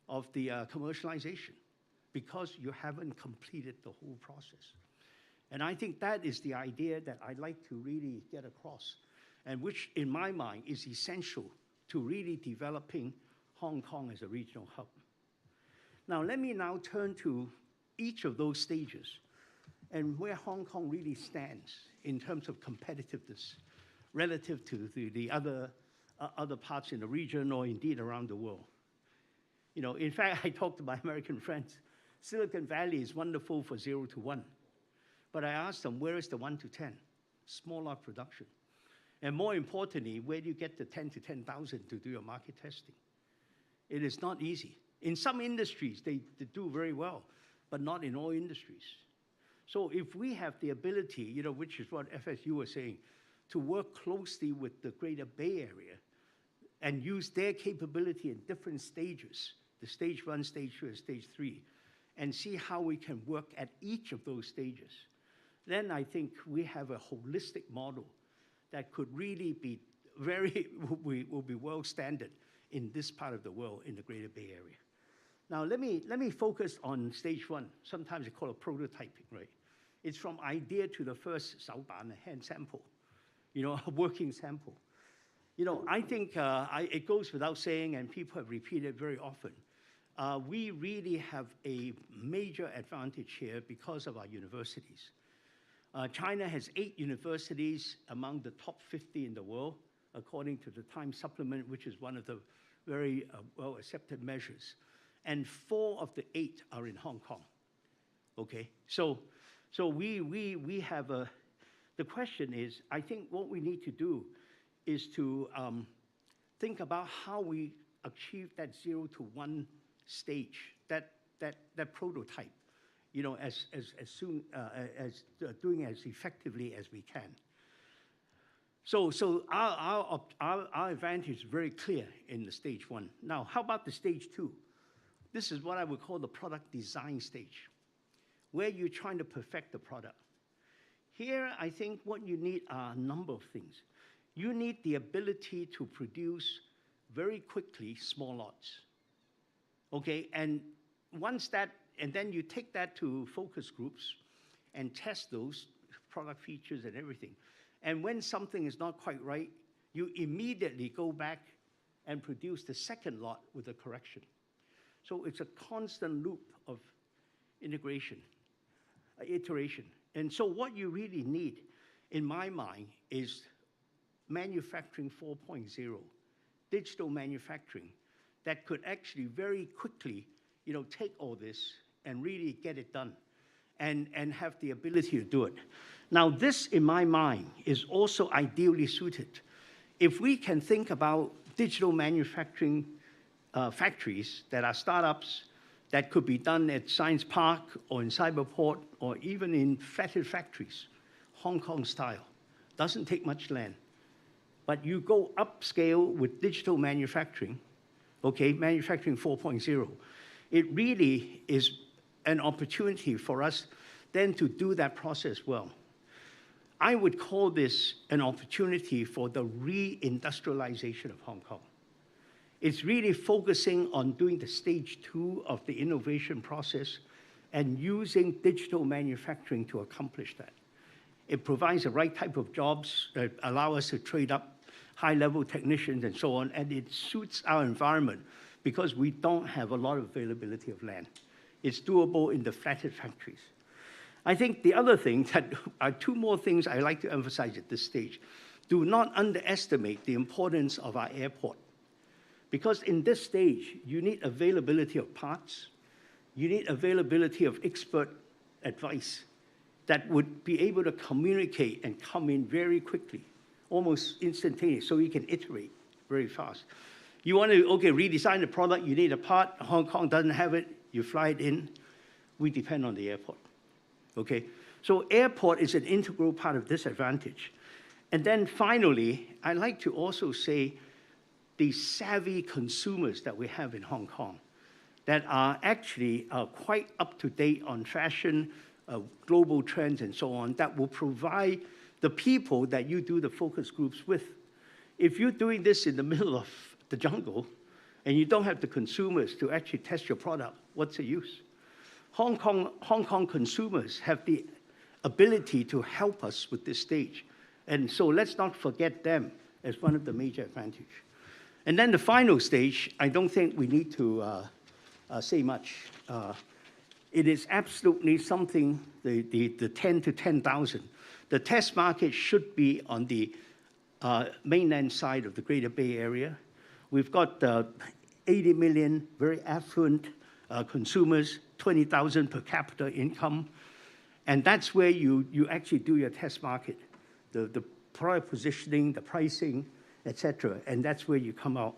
of the commercialization because you haven't completed the whole process. And I think that is the idea that I'd like to really get across, and which in my mind is essential to really developing Hong Kong as a regional hub. Now, let me now turn to each of those stages and where Hong Kong really stands in terms of competitiveness relative to the other parts in the region or indeed around the world. You know, in fact, I talked to my American friends. Silicon Valley is wonderful for 0 to 1. But I asked them, where is the 1 to 10? Small lot production. And more importantly, where do you get the 10 to 10,000 to do your market testing? It is not easy. In some industries, they do very well, but not in all industries. So if we have the ability, you know, which is what FSU was saying, to work closely with the Greater Bay Area and use their capability in different stages, the stage 1, stage 2, and stage 3, and see how we can work at each of those stages, then I think we have a holistic model that could really be will be world standard in this part of the world, in the Greater Bay Area. Now, let me focus on stage 1. Sometimes they call it prototyping, right? It's from idea to the first 手板, a hand sample, you know, a working sample. You know, I think it goes without saying, and people have repeated very often, we really have a major advantage here because of our universities. China has 8 universities among the top 50 in the world, according to the Time Supplement, which is one of the very well-accepted measures. And 4 of the 8 are in Hong Kong. Okay, so we have a. The question is, I think what we need to do is to think about how we achieve that 0 to 1 stage, that prototype, you know, as soon as doing as effectively as we can. So our advantage is very clear in the stage 1. Now, how about the stage 2? This is what I would call the product design stage, where you're trying to perfect the product. Here, I think what you need are a number of things. You need the ability to produce very quickly small lots. Okay, and once that, and then you take that to focus groups and test those product features and everything. And when something is not quite right, you immediately go back and produce the second lot with a correction. So it's a constant loop of integration, iteration. And so what you really need, in my mind, is manufacturing 4.0, digital manufacturing, that could actually very quickly, you know, take all this and really get it done and have the ability to do it. Now, this, in my mind, is also ideally suited. If we can think about digital manufacturing factories that are startups that could be done at Science Park or in Cyberport or even in flatted factories, Hong Kong style, doesn't take much land. But you go upscale with digital manufacturing, okay, manufacturing 4.0, it really is an opportunity for us then to do that process well. I would call this an opportunity for the reindustrialization of Hong Kong. It's really focusing on doing the stage 2 of the innovation process and using digital manufacturing to accomplish that. It provides the right type of jobs that allow us to trade up high-level technicians and so on, and it suits our environment because we don't have a lot of availability of land. It's doable in the flatted factories. I think the other thing that are 2 more things I like to emphasize at this stage. Do not underestimate the importance of our airport. Because in this stage, you need availability of parts, you need availability of expert advice that would be able to communicate and come in very quickly, almost instantaneous, so you can iterate very fast. You want to, okay, redesign the product, you need a part, Hong Kong doesn't have it, you fly it in, we depend on the airport, okay? So airport is an integral part of this advantage. And then finally, I'd like to also say the savvy consumers that we have in Hong Kong that are actually quite up to date on fashion, global trends and so on, that will provide the people that you do the focus groups with. If you're doing this in the middle of the jungle and you don't have the consumers to actually test your product, what's the use? Hong Kong consumers have the ability to help us with this stage. And so let's not forget them as one of the major advantages. And then the final stage, I don't think we need to say much. It is absolutely something, the 10 to 10,000. The test market should be on the mainland side of the Greater Bay Area. We've got 80 million very affluent consumers, 20,000 per capita income. And that's where you actually do your test market, the product positioning, the pricing, etc. And that's where you come out.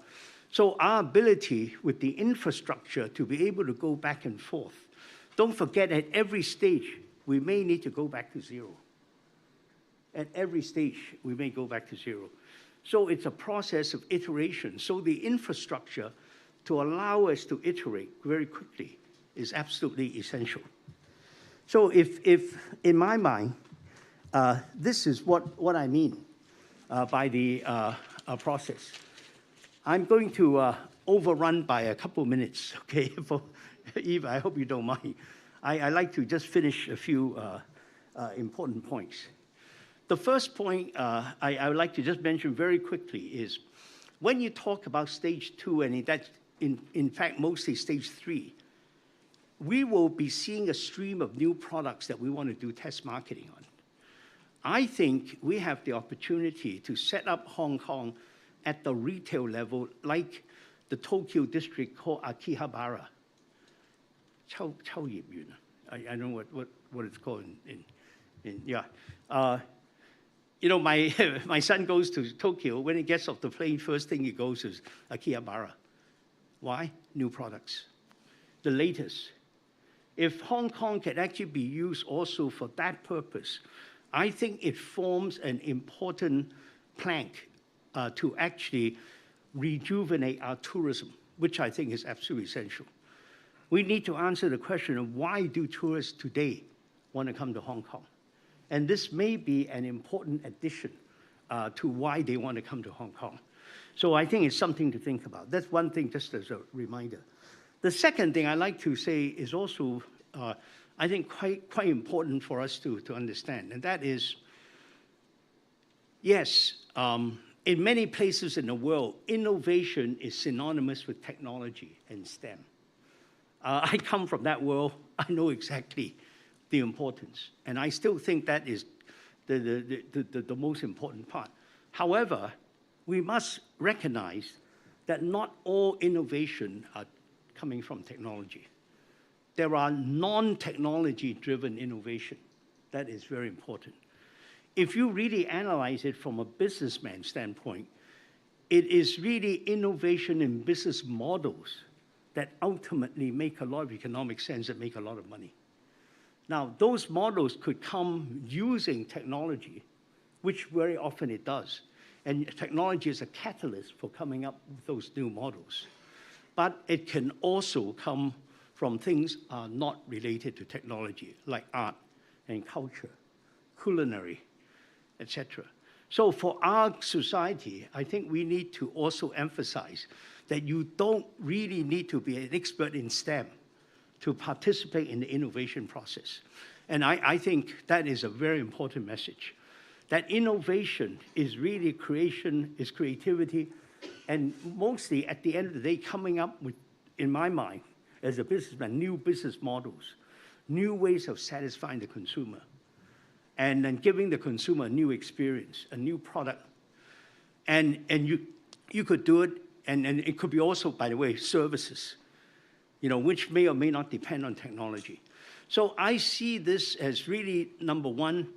So our ability with the infrastructure to be able to go back and forth. Don't forget, at every stage, we may need to go back to zero. At every stage, we may go back to zero. So it's a process of iteration. So the infrastructure to allow us to iterate very quickly is absolutely essential. So if in my mind, this is what I mean by the process. I'm going to overrun by a couple minutes, okay? Eva, I hope you don't mind. I like to just finish a few important points. The first point I would like to just mention very quickly is when you talk about stage 2, and that's in fact mostly stage 3, we will be seeing a stream of new products that we want to do test marketing on. I think we have the opportunity to set up Hong Kong at the retail level like the Tokyo district called Akihabara. I don't know what it's called yeah. You know, my son goes to Tokyo. When he gets off the plane, first thing he goes is Akihabara. Why? New products, the latest. If Hong Kong can actually be used also for that purpose, I think it forms an important plank to actually rejuvenate our tourism, which I think is absolutely essential. We need to answer the question of why do tourists today want to come to Hong Kong? And this may be an important addition to why they want to come to Hong Kong. So I think it's something to think about. That's one thing just as a reminder. The second thing I like to say is also, I think, quite important for us to understand, and that is, yes, in many places in the world, innovation is synonymous with technology and STEM. I come from that world. I know exactly the importance, and I still think that is the most important part. However, we must recognize that not all innovation are coming from technology. There are non-technology-driven innovation. That is very important. If you really analyze it from a businessman standpoint, it is really innovation in business models that ultimately make a lot of economic sense and make a lot of money. Now, those models could come using technology, which very often it does. And technology is a catalyst for coming up with those new models. But it can also come from things not related to technology, like art and culture, culinary, etc. So for our society, I think we need to also emphasize that you don't really need to be an expert in STEM to participate in the innovation process. And I think that is a very important message, that innovation is really creation, is creativity, and mostly at the end of the day, coming up with, in my mind, as a businessman, new business models, new ways of satisfying the consumer, and then giving the consumer a new experience, a new product. And you could do it, and it could be also, by the way, services, you know, which may or may not depend on technology. So I see this as really, number one,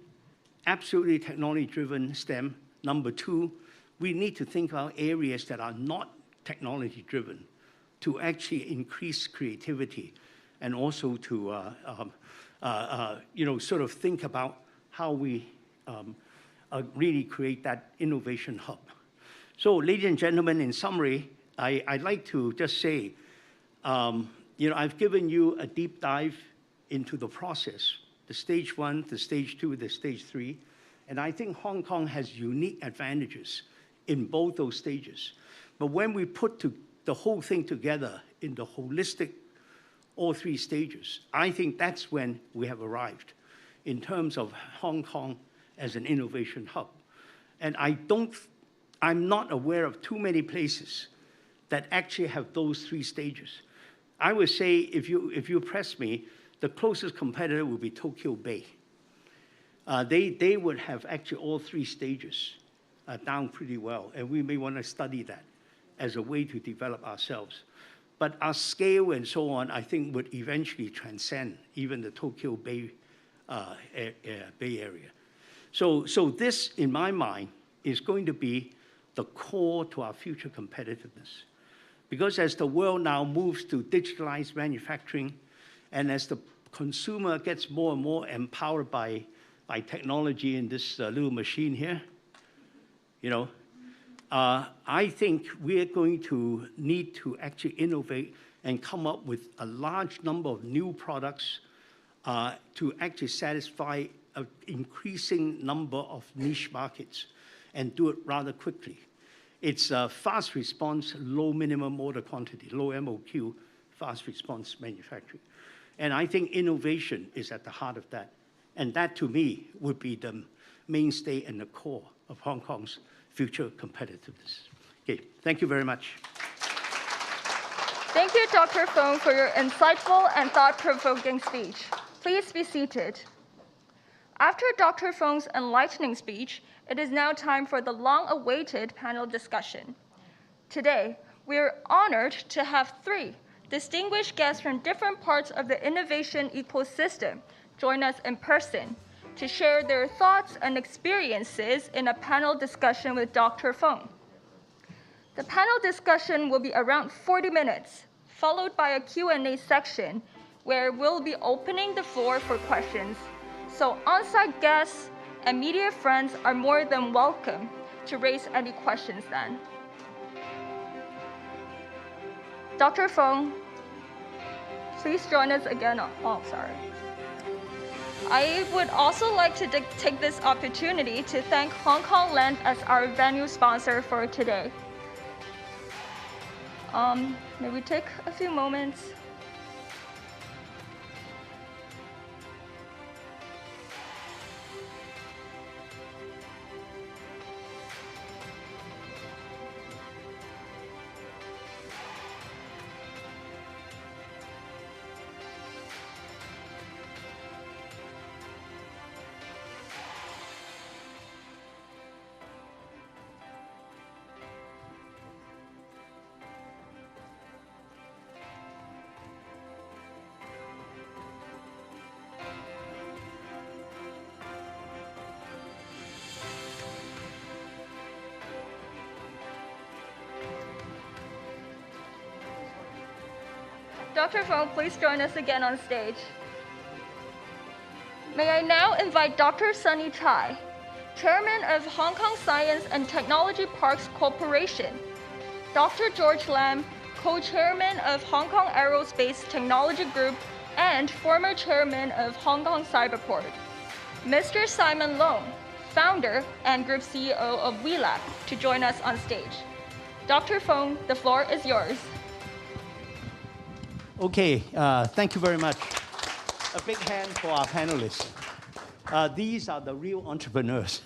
absolutely technology-driven STEM. Number two, we need to think about areas that are not technology-driven to actually increase creativity and also to, you know, sort of think about how we really create that innovation hub. So, ladies and gentlemen, in summary, I'd like to just say, you know, I've given you a deep dive into the process, the stage 1, the stage 2, the stage 3, and I think Hong Kong has unique advantages in both those stages. But when we put the whole thing together in the holistic, all three stages, I think that's when we have arrived in terms of Hong Kong as an innovation hub. And I'm not aware of too many places that actually have those three stages. I would say, if you press me, the closest competitor would be Tokyo Bay. They would have actually all three stages down pretty well, and we may want to study that as a way to develop ourselves. But our scale and so on, I think, would eventually transcend even the Tokyo Bay Area. So this, in my mind, is going to be the core to our future competitiveness. Because as the world now moves to digitalized manufacturing, and as the consumer gets more and more empowered by technology in this little machine here, I think we're going to need to actually innovate and come up with a large number of new products to actually satisfy an increasing number of niche markets and do it rather quickly. It's a fast response, low minimum order quantity, low MOQ, fast response manufacturing. And I think innovation is at the heart of that. And that, to me, would be the mainstay and the core of Hong Kong's future competitiveness. Okay, thank you very much. Thank you, Dr. Fong, for your insightful and thought-provoking speech. Please be seated. After Dr. Fong's enlightening speech, it is now time for the long-awaited panel discussion. Today, we are honored to have three distinguished guests from different parts of the innovation ecosystem join us in person to share their thoughts and experiences in a panel discussion with Dr. Fong. The panel discussion will be around 40 minutes, followed by a Q&A section where we'll be opening the floor for questions. So on-site guests and media friends are more than welcome to raise any questions then. Dr. Fong, please join us again. I would also like to take this opportunity to thank Hong Kong Land as our venue sponsor for today. May we take a few moments? Dr. Fong, please join us again on stage. May I now invite Dr. Sunny Tai, Chairman of Hong Kong Science and Technology Parks Corporation, Dr. George Lam, Co-Chairman of Hong Kong Aerospace Technology Group and former Chairman of Hong Kong Cyberport, Mr. Simon Leung, Founder and Group CEO of WeLab, to join us on stage. Dr. Fong, the floor is yours. Okay, thank you very much. A big hand for our panelists. These are the real entrepreneurs.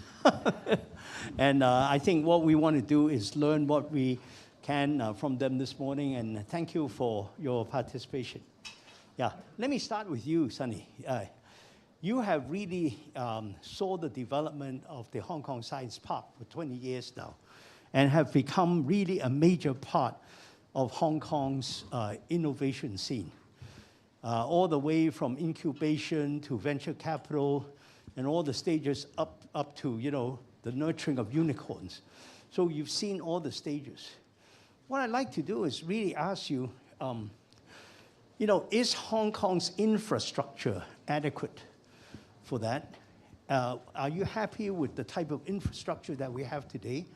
And I think what we want to do is learn what we can from them this morning, and thank you for your participation. Yeah, let me start with you, Sunny. You have really saw the development of the Hong Kong Science Park for 20 years now, and have become really a major part of Hong Kong's innovation scene, all the way from incubation to venture capital, and all the stages up to the nurturing of unicorns. So you've seen all the stages. What I'd like to do is really ask you, is Hong Kong's infrastructure adequate for that? Are you happy with the type of infrastructure that we have today?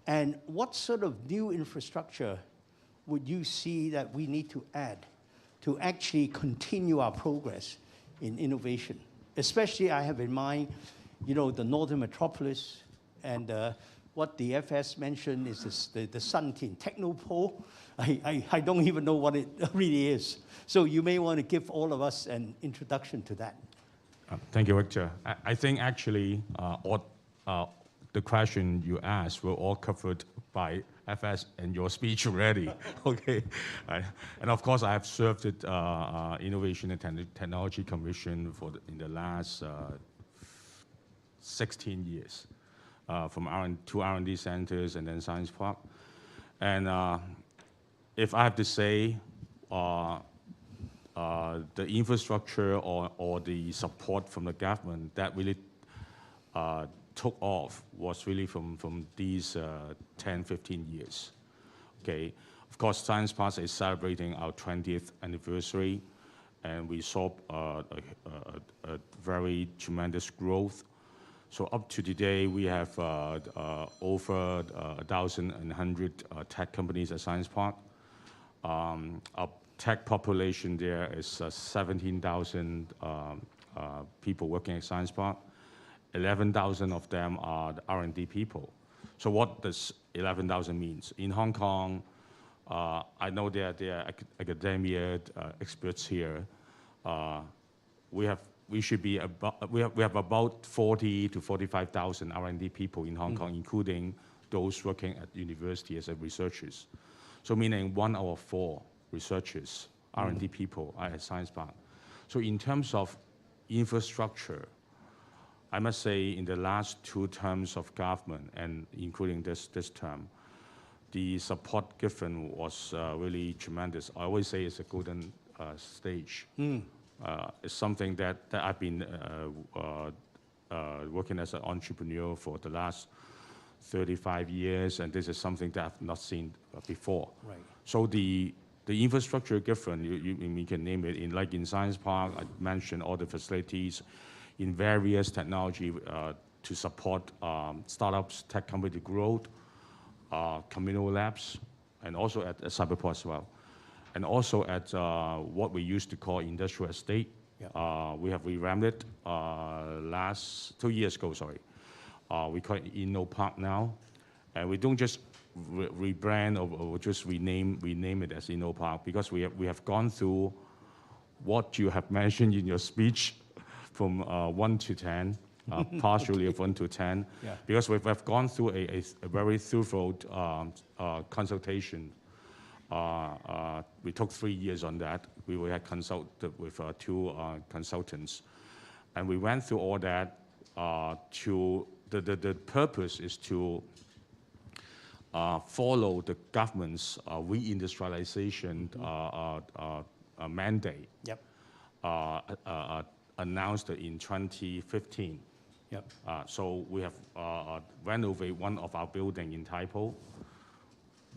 And what sort of new infrastructure would you see that we need to add to actually continue our progress in innovation? Especially, I have in mind, the Northern Metropolis and what the FS mentioned is the Suntin Technopole. I don't even know what it really is. So you may want to give all of us an introduction to that. Thank you, Victor. I think actually all the question you asked were all covered by FS in your speech already. Okay, and of course I have served at Innovation and Technology Commission in the last 16 years, from two R&D centers and then Science Park. And if I have to say, the infrastructure or the support from the government that really took off was really from these 10, 15 years. Okay, of course, Science Park is celebrating our 20th anniversary, and we saw a very tremendous growth. So up to today, we have over 1,100 tech companies at Science Park. Our tech population there is 17,000 people working at Science Park. 11,000 of them are the R&D people. So what does 11,000 means? In Hong Kong, I know there are academia experts here. We have about 40 to 45,000 R&D people in Hong Kong, including those working at university as researchers. So meaning 1 out of 4 researchers, R&D people are at Science Park. So in terms of infrastructure, I must say in the last 2 terms of government, and including this term, the support given was really tremendous. I always say it's a golden stage. It's something that I've been working as an entrepreneur for the last 35 years, and this is something that I've not seen before. Right. So the infrastructure given, you can name it, like in Science Park, I mentioned all the facilities in various technology to support startups, tech company growth, communal labs, and also at Cyberport as well. And also at what we used to call industrial estate. Yeah. We have revamped it 2 years ago, sorry. We call it Inno Park now. And we don't just rebrand or just rename it as Inno Park, because we have gone through what you have mentioned in your speech from 1 to 10, partially of 1 to 10, yeah. Because we've gone through a very thorough consultation. We took 3 years on that. We had consulted with 2 consultants, and we went through all that. The purpose is to follow the government's reindustrialization mandate. Yep. Announced in 2015. Yep. So we have renovated one of our buildings in Tai Po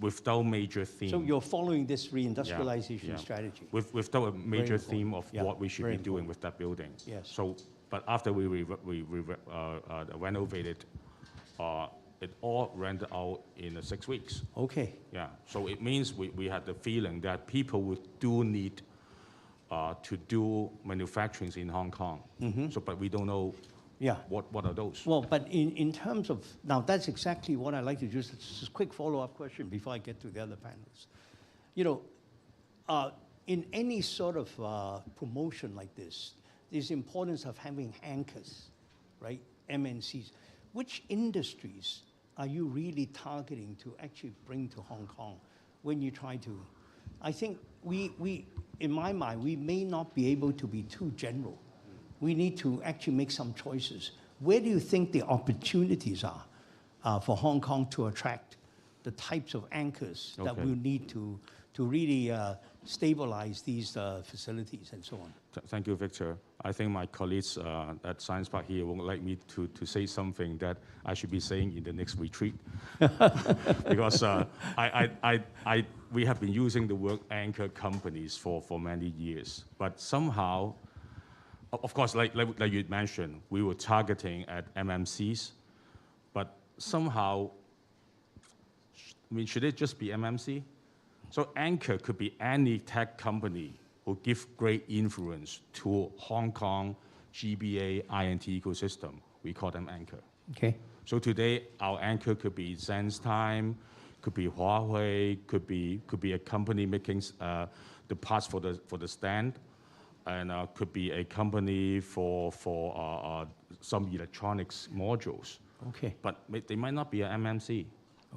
without major theme. So you're following this reindustrialization strategy? Without a major theme of what we should be doing with that building. Yes. So, but after we renovated, it all rented out in 6 weeks. Okay. Yeah. So it means we had the feeling that people do need to do manufacturing in Hong Kong. So, but we don't know what are those. Well, but in terms of, now that's exactly what I like to do. Just a quick follow-up question before I get to the other panelists. You know, in any sort of promotion like this, there's importance of having anchors, right? MNCs. Which industries are you really targeting to actually bring to Hong Kong when you try to? I think we in my mind, we may not be able to be too general. We need to actually make some choices. Where do you think the opportunities are for Hong Kong to attract the types of anchors that we need to really stabilize these facilities and so on? Thank you, Victor. I think my colleagues at Science Park here won't like me to say something that I should be saying in the next retreat. Because we have been using the word anchor companies for many years. But somehow, of course, like you mentioned, we were targeting at MMCs. But somehow, I mean, should it just be MMC? So anchor could be any tech company who give great influence to Hong Kong GBA INT ecosystem. We call them anchor. Okay. So today, our anchor could be SenseTime, could be Huawei, could be a company making the parts for the stand, and could be a company for some electronics modules. Okay. But they might not be an MNC.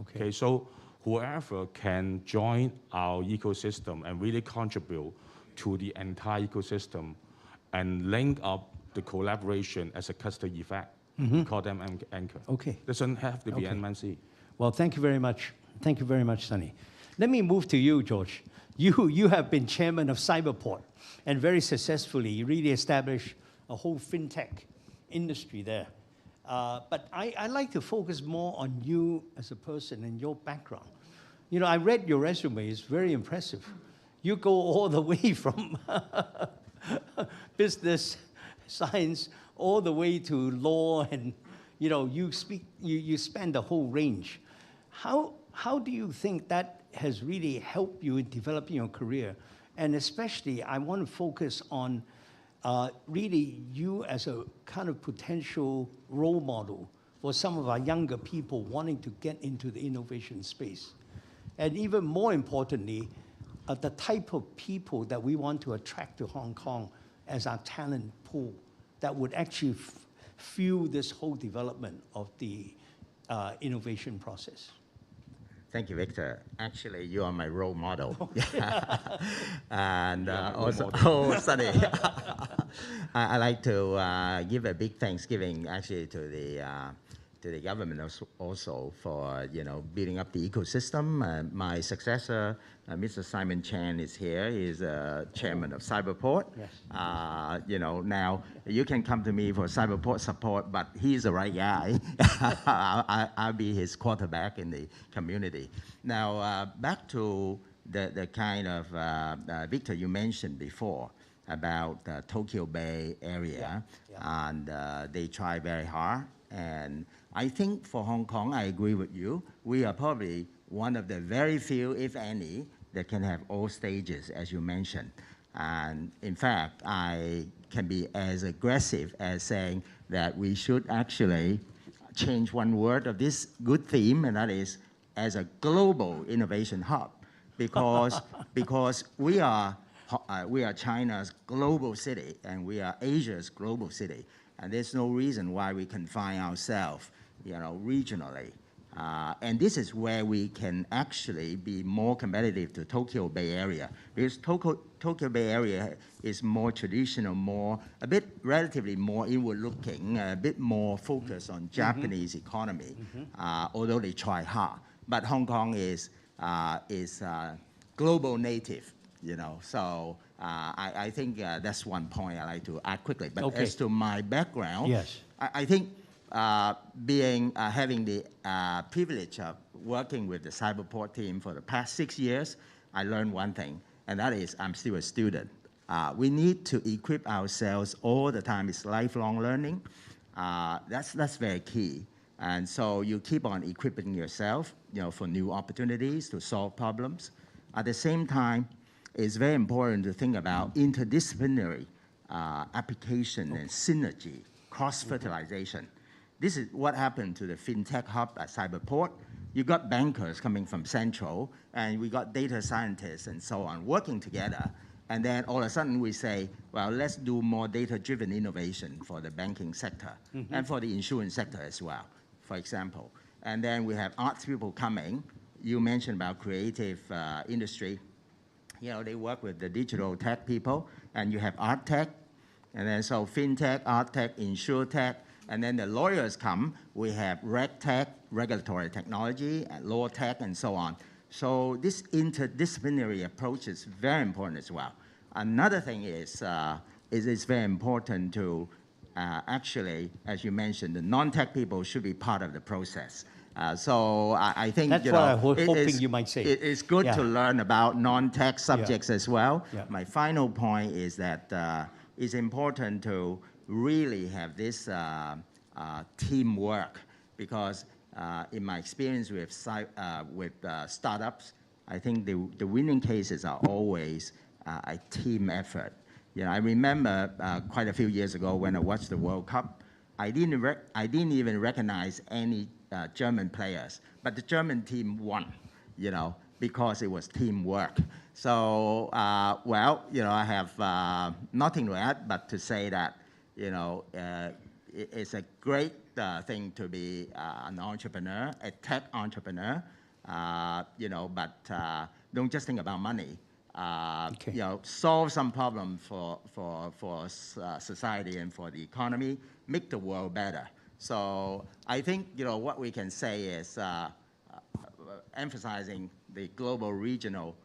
Okay. So whoever can join our ecosystem and really contribute to the entire ecosystem and link up the collaboration as a cluster effect, we call them anchor. Okay. Doesn't have to be MNC. Well, thank you very much. Thank you very much, Sunny. Let me move to you, George. You have been chairman of Cyberport and very successfully really established a whole fintech industry there. But I'd like to focus more on you as a person and your background. You know, I read your resume, it's very impressive. You go all the way from business, science, all the way to law, and you know, you span the whole range. How do you think that has really helped you in developing your career? And especially, I want to focus on really you as a kind of potential role model for some of our younger people wanting to get into the innovation space. And even more importantly, the type of people that we want to attract to Hong Kong as our talent pool that would actually fuel this whole development of the innovation process. Thank you, Victor. Actually, you are my role model. And also, Sunny, I like to give a big Thanksgiving actually to the government also for building up the ecosystem. My successor, Mr. Simon Chan, is here. He's chairman of Cyberport. Yes. Now you can come to me for Cyberport support, but he's the right guy. I'll be his quarterback in the community. Now back to the kind of Victor you mentioned before about the Tokyo Bay area, and they try very hard. And I think for Hong Kong, I agree with you. We are probably one of the very few, if any, that can have all stages, as you mentioned. And in fact, I can be as aggressive as saying that we should actually change one word of this good theme, and that is as a global innovation hub, because we are China's global city, and we are Asia's global city. And there's no reason why we confine ourselves, regionally. And this is where we can actually be more competitive to Tokyo Bay Area, because Tokyo Bay Area is more traditional, a bit relatively more inward-looking, a bit more focused on Japanese economy, although they try hard. But Hong Kong is global native, So I think that's one point I like to add quickly. But as to my background, yes. I think having the privilege of working with the Cyberport team for the past 6 years, I learned one thing, and that is I'm still a student. We need to equip ourselves all the time. It's lifelong learning. That's very key. And so you keep on equipping yourself, for new opportunities to solve problems. At the same time, it's very important to think about interdisciplinary application and synergy, cross-fertilization. This is what happened to the FinTech hub at Cyberport. You got bankers coming from Central, and we got data scientists and so on working together. And then all of a sudden we say, well, let's do more data-driven innovation for the banking sector and for the insurance sector as well, for example. And then we have arts people coming. You mentioned about creative industry. They work with the digital tech people, and you have art tech, and then so FinTech, art tech, insure tech, and then the lawyers come. We have reg tech, regulatory technology, and law tech, and so on. So this interdisciplinary approach is very important as well. Another thing is it's very important to actually, as you mentioned, the non-tech people should be part of the process. So I think that's what I was hoping you might say. It's good to learn about non-tech subjects as well. Yeah. My final point is that it's important to really have this teamwork, because in my experience with startups, I think the winning cases are always a team effort. I remember quite a few years ago when I watched the World Cup, I didn't even recognize any German players, but the German team won, you know, because it was teamwork. So, well, you know, I have nothing to add but to say that, you know, it's a great thing to be an entrepreneur, a tech entrepreneur, you know, but don't just think about money. Okay. You know, solve some problem for society and for the economy, make the world better. So I think, you know, what we can say is emphasizing the global regional,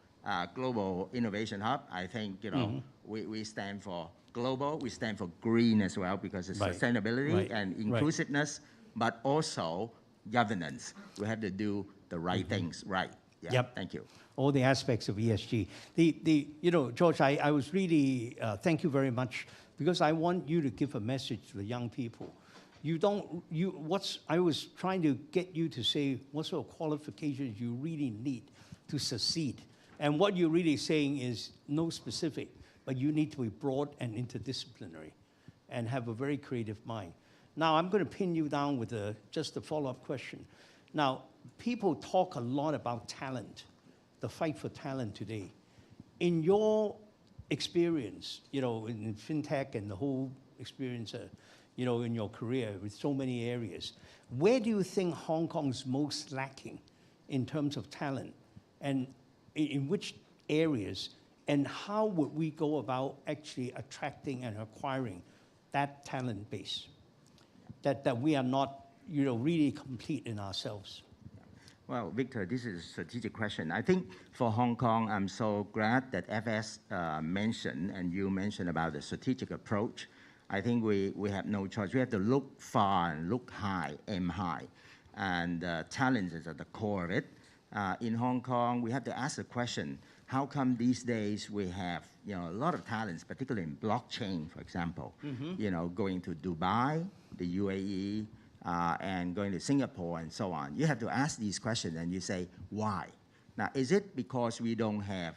global innovation hub. I think, you know, we stand for global, we stand for green as well because it's sustainability and inclusiveness, but also governance. We have to do the right things right. Yeah, Yep. Thank you. All the aspects of ESG. You know, George, I was really, thank you very much, because I want you to give a message to the young people. I was trying to get you to say what sort of qualifications you really need to succeed. And what you're really saying is no specific, but you need to be broad and interdisciplinary and have a very creative mind. Now, I'm going to pin you down with just a follow-up question. Now, people talk a lot about talent, the fight for talent today. In your experience, you know, in fintech and the whole experience, you know, in your career with so many areas, where do you think Hong Kong's most lacking in terms of talent, and in which areas, and how would we go about actually attracting and acquiring that talent base that we are not, you know, really complete in ourselves? Well, Victor, this is a strategic question. I think for Hong Kong, I'm so glad that FS mentioned, and you mentioned about the strategic approach. I think we have no choice. We have to look far and look high, aim high. And talent is at the core of it. In Hong Kong, we have to ask the question, how come these days we have, you know, a lot of talents, particularly in blockchain, for example, you know, going to Dubai, the UAE, and going to Singapore and so on. You have to ask these questions and you say, why? Now, is it because we don't have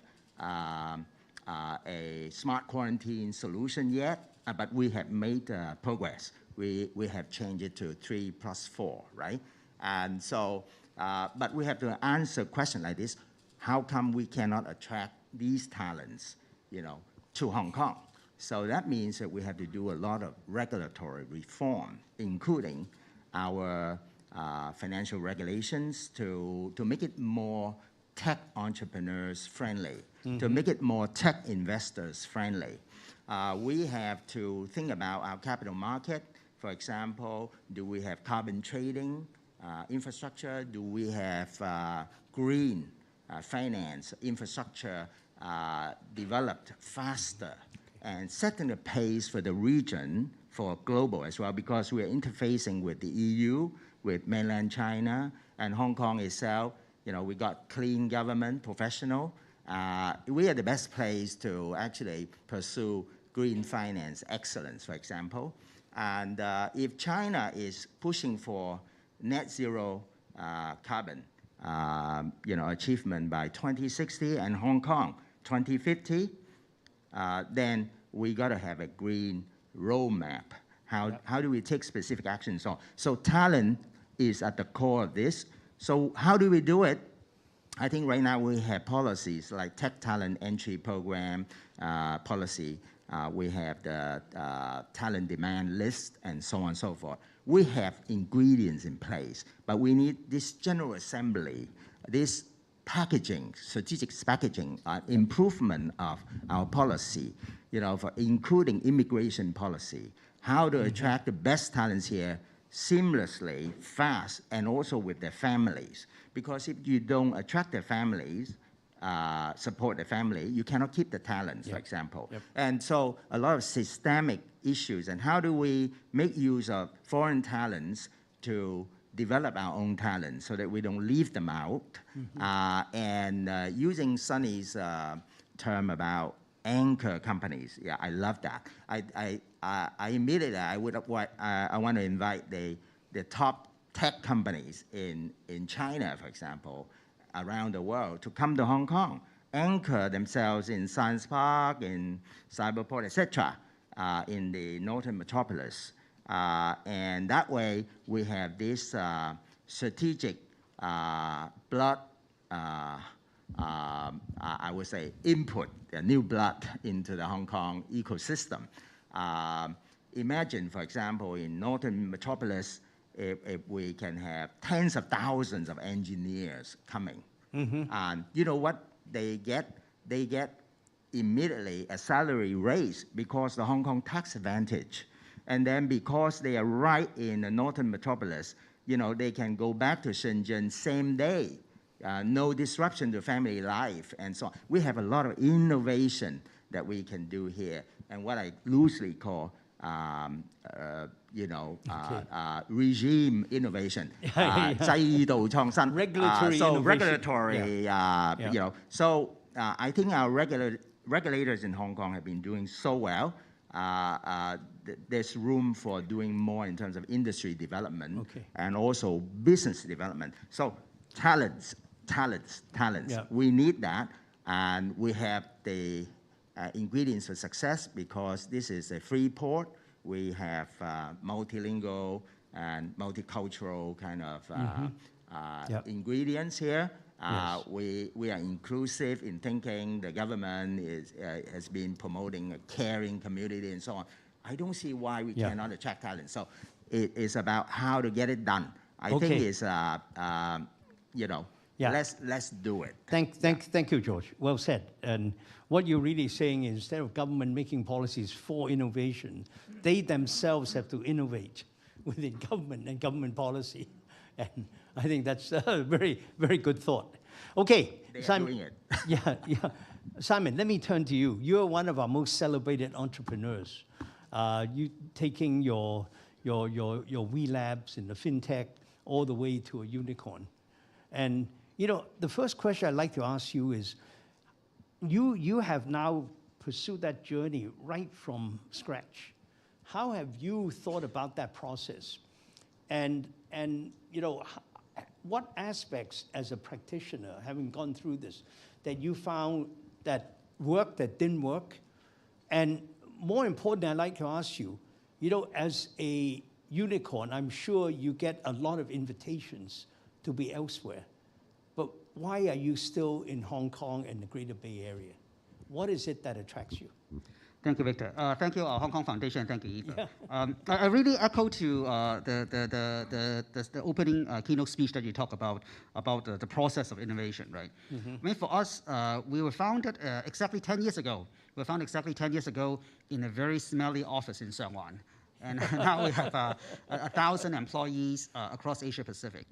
a smart quarantine solution yet? But we have made progress. We have changed it to 3+4, right? And so, but we have to answer a question like this: how come we cannot attract these talents, you know, to Hong Kong? So that means that we have to do a lot of regulatory reform, including our financial regulations to make it more tech entrepreneurs friendly, to make it more tech investors friendly. We have to think about our capital market. For example, do we have carbon trading infrastructure? Do we have green finance infrastructure developed faster and setting the pace for the region, for global as well, because we are interfacing with the EU, with mainland China, and Hong Kong itself. You know, we got clean government, professional. We are the best place to actually pursue green finance excellence, for example. And if China is pushing for net zero carbon, you know, achievement by 2060 and Hong Kong 2050, then we got to have a green roadmap. How do we take specific actions? So talent is at the core of this. So how do we do it? I think right now we have policies like Tech Talent Entry Program policy. We have the talent demand list and so on and so forth. We have ingredients in place, but we need this general assembly, this packaging, strategic packaging, improvement of our policy, you know, for including immigration policy, how to attract the best talents here seamlessly, fast, and also with their families. Because if you don't attract their families, support the family, you cannot keep the talents, for example. And so a lot of systemic issues, and how do we make use of foreign talents to develop our own talents so that we don't leave them out. And using Sunny's term about anchor companies, yeah, I love that. I immediately, I want to invite the top tech companies in China, for example, around the world to come to Hong Kong, anchor themselves in Science Park, in Cyberport, etc., in the northern metropolis, And that way, we have this strategic blood, I would say, input, new blood into the Hong Kong ecosystem. Imagine, for example, in Northern Metropolis, if we can have tens of thousands of engineers coming. And you know what they get? They get immediately a salary raise because the Hong Kong tax advantage. And then because they are right in the Northern Metropolis, you know, they can go back to Shenzhen same day. No disruption to family life and so on. We have a lot of innovation that we can do here, and what I loosely call, regime innovation, 制度創新, regulatory so innovation. regulatory, you know. So I think our regulators in Hong Kong have been doing so well. There's room for doing more in terms of industry development and also business development. So talents. Yeah. We need that, and we have the ingredients for success because this is a free port. We have multilingual and multicultural kind of ingredients here. Yes. We are inclusive in thinking. The government has been promoting a caring community and so on. I don't see why we cannot attract talent. So it is about how to get it done. I think it's, let's do it. Thank you, George. Well said. And what you're really saying is instead of government making policies for innovation, they themselves have to innovate within government and government policy. And I think that's a very, very good thought. Okay, Simon. Doing it. Simon, let me turn to you. You're one of our most celebrated entrepreneurs. You taking your wee labs in the fintech all the way to a unicorn. And you know, the first question I'd like to ask you is, you have now pursued that journey right from scratch. How have you thought about that process? And you know, what aspects as a practitioner, having gone through this, that you found that worked, that didn't work? And more importantly, I'd like to ask you, you know, as a unicorn, I'm sure you get a lot of invitations to be elsewhere. But why are you still in Hong Kong and the Greater Bay Area? What is it that attracts you? Thank you, Victor. Thank you, Hong Kong Foundation. Thank you, Eva. I really echo to the opening keynote speech that you talk about the process of innovation, right? I mean, for us, we were founded exactly 10 years ago. We were founded exactly 10 years ago in a very smelly office in Sheung Wan. And now we have 1,000 employees across Asia Pacific,